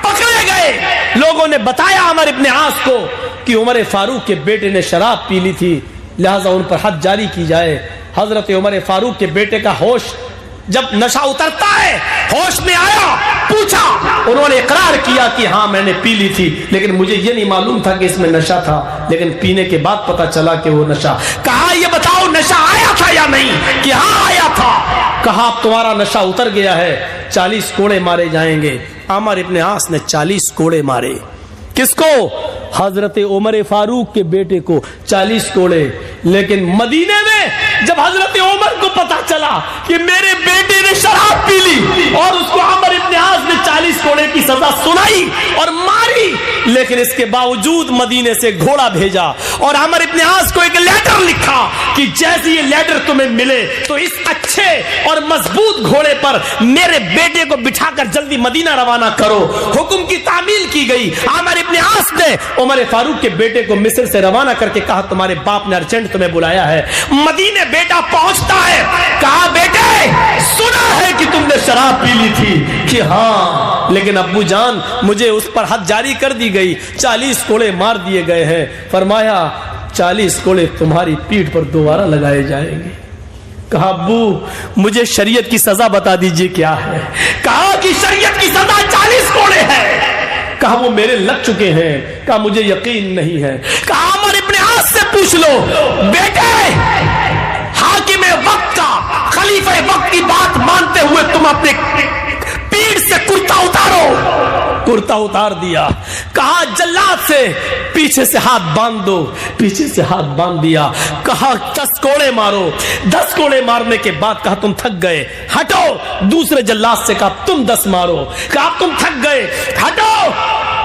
پکڑے گئے۔ لوگوں نے بتایا عمر ابن عاص کو کہ عمر فاروق کے بیٹے نے شراب پی لی تھی، لہذا ان پر حد جاری کی جائے۔ حضرت عمر فاروق کے بیٹے کا ہوش جب نشہ اترتا ہے، ہوش میں آیا، پوچھا، انہوں نے اقرار کیا کہ ہاں میں نے پی لی تھی، لیکن مجھے یہ نہیں معلوم تھا کہ اس میں نشہ تھا، لیکن پینے کے بعد پتا چلا کہ وہ نشہ۔ کہا یہ بتاؤ نشہ آیا تھا یا نہیں؟ کہ ہاں آیا تھا۔ کہا اب تمہارا نشہ اتر گیا ہے، 40 کوڑے مارے جائیں گے۔ عمر ابن عاص نے 40 کوڑے مارے۔ کس کو؟ حضرت عمر فاروق کے بیٹے کو 40 کوڑے۔ لیکن مدینے میں جب حضرت عمر کو پتا چلا کہ میرے بیٹے نے شراب پی لی اور اس کو عمر ابن عاص نے 40 کوڑے کی سزا سنائی اور ماری، لیکن اس کے باوجود مدینے سے گھوڑا بھیجا اور عمر ابن عاص کو ایک لیٹر لکھا کہ جیسے یہ لیٹر تمہیں ملے تو اس اچھے اور مضبوط گھوڑے پر میرے بیٹے کو بٹھا کر جلدی مدینہ روانہ کرو۔ حکم کی تعمیل کی گئی۔ عمر ابن عاص نے عمر فاروق کے بیٹے کو مصر سے روانہ کر کے کہا تمہارے باپ نے ارجنٹ تمہیں بلایا ہے۔ مدینے بیٹا پہنچتا ہے، کہا بیٹے سنا ہے کہ تم نے شراب پی لی تھی؟ کہ ہاں، لیکن ابو جان مجھے اس پر حد جاری کر دی گئی، 40 کوڑے مار دیے گئے ہیں۔ فرمایا 40 کوڑے تمہاری پیٹھ پر دوبارہ لگائے جائیں گے۔ کہا ابو مجھے شریعت کی سزا بتا دیجئے کیا ہے؟ کہا کہ شریعت کی سزا 40 کوڑے ہے۔ کہا وہ میرے لگ چکے ہیں۔ کہا مجھے یقین نہیں ہے۔ کہا عمر ابن عاص سے پوچھ لو۔ بیٹے حاکم وقت کا، خلیفہ وقت کی بات مانتے ہوئے تم اپنے پیٹھ سے کرتا اتارو۔ کرتا اتار دیا۔ کہا جلاد سے پیچھے سے ہاتھ باندھ دو، پیچھے سے ہاتھ باندھ دیا۔ کہا 10 کوڑے مارو۔ 10 کوڑے مارنے کے بعد کہا تم تھک گئے، ہٹو۔ دوسرے جلاد سے کہا تم 10 مارو۔ کہا تم تھک گئے، ہٹو،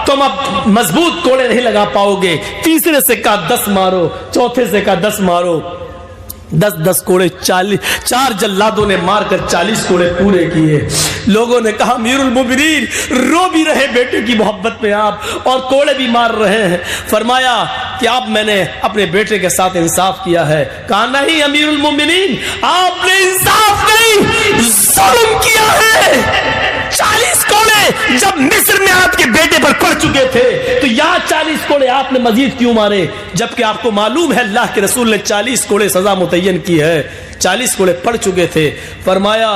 تم اب مضبوط کوڑے نہیں لگا پاؤ گے۔ تیسرے سے کہا 10 مارو، چوتھے سے کہا 10 مارو۔ 10 کوڑے 4 جلادوں نے مار کر 40 کوڑے پورے کیے۔ لوگوں نے کہا امیر المومنین رو بھی رہے بیٹے کی محبت میں آپ اور کوڑے بھی مار رہے ہیں۔ فرمایا کہ اب میں نے اپنے بیٹے کے ساتھ انصاف کیا ہے۔ کہا نہیں امیر المومنین آپ نے انصاف نہیں، ظلم کیا ہے۔ 40 کوڑے جب مصر میں آپ کے بیٹے پر پڑ چکے تھے تو یہاں 40 کوڑے آپ نے مزید کیوں مارے؟ جبکہ آپ کو معلوم ہے اللہ کے رسول نے 40 کوڑے سزا متعین کی ہے۔ 40 کوڑے پڑ چکے تھے۔ فرمایا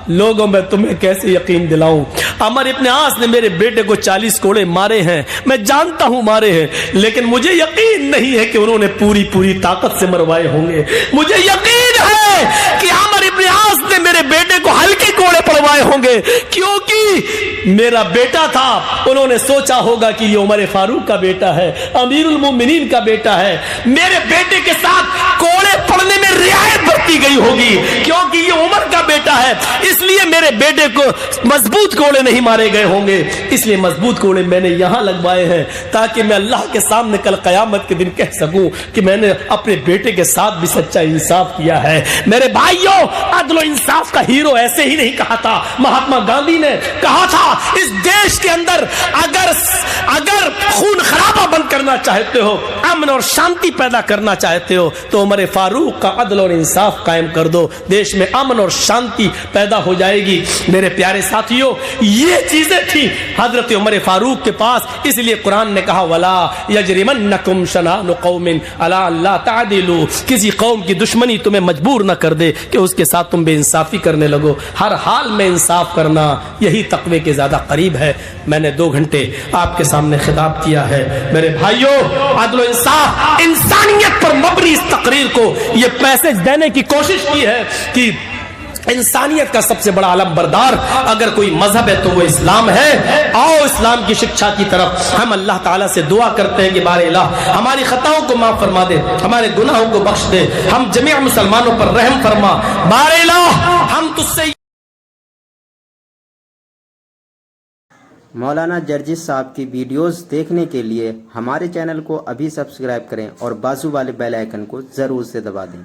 لوگوں میں تمہیں کیسے یقین دلاؤں؟ عمر ابن عاص نے میرے بیٹے کو 40 کوڑے مارے ہیں، میں جانتا ہوں مارے ہیں، لیکن مجھے یقین نہیں ہے کہ انہوں نے پوری طاقت سے مروائے ہوں گے۔ مجھے یقین ہے کہ عمر ابن عاص نے میرے بیٹے کو ہلکے کوڑے پڑوائے ہوں گے، کیونکہ میرا بیٹا تھا، انہوں نے سوچا ہوگا کہ یہ عمر فاروق کا بیٹا ہے، امیر المومنین کا بیٹا ہے، میرے بیٹے کے ساتھ کوڑے پڑنے میں رعایت برتی گئی ہوگی کیونکہ یہ عمر کا بیٹا ہے، اس لیے میرے بیٹے کو مضبوط کوڑے نہیں مارے گئے ہوں گے، اس لیے مضبوط کوڑے میں نے یہاں لگوائے ہیں تاکہ میں اللہ کے سامنے کل قیامت کے دن کہہ سکوں کہ میں نے اپنے بیٹے کے ساتھ بھی سچا انصاف کیا ہے۔ میرے بھائیوں عدل و انصاف کا ہیرو ایسے ہی نہیں کہا تھا، مہاتما گاندھی نے کہا تھا اس دیش کے اندر اگر خون خرابہ بند کرنا چاہتے ہو، امن اور شانتی پیدا کرنا چاہتے ہو تو عمر فاروق کا عدل اور انصاف قائم کر دو، دیش میں امن اور شانتی پیدا ہو جائے گی۔ میرے پیارے ساتھیوں، یہ چیزیں تھی حضرت عمر فاروق کے پاس، اس لیے قرآن نے کہا ولا یجرمنکم شنآن قوم علی الا تعدلوا، کسی قوم کی دشمنی تمہیں مجبور نہ کر دے کہ اس کے ساتھ تم بے انصافی کرنے لگو۔ ہر حال میں انصاف کرنا یہی تقوی کے زیادہ قریب ہے۔ میں نے 2 گھنٹے آپ کے سامنے خطاب کیا ہے میرے بھائیوں، عدل و انصاف، انسانیت پر مبنی اس تقریر کو یہ میسج دینے کی کوشش کی ہے کہ انسانیت کا سب سے بڑا علم بردار اگر کوئی مذہب ہے تو وہ اسلام ہے۔ آؤ اسلام کی شکشا کی طرف ہم اللہ تعالیٰ سے دعا کرتے ہیں کہ بار الہ ہماری خطاؤں کو معاف فرما دے، ہمارے گناہوں کو بخش دے، ہم جمیع مسلمانوں پر رحم فرما۔ بار الہ ہم تجھ سے مولانا جرجس صاحب کی ویڈیوز دیکھنے کے لیے ہمارے چینل کو ابھی سبسکرائب کریں اور بازو والے بیل آئیکن کو ضرور سے دبا دیں۔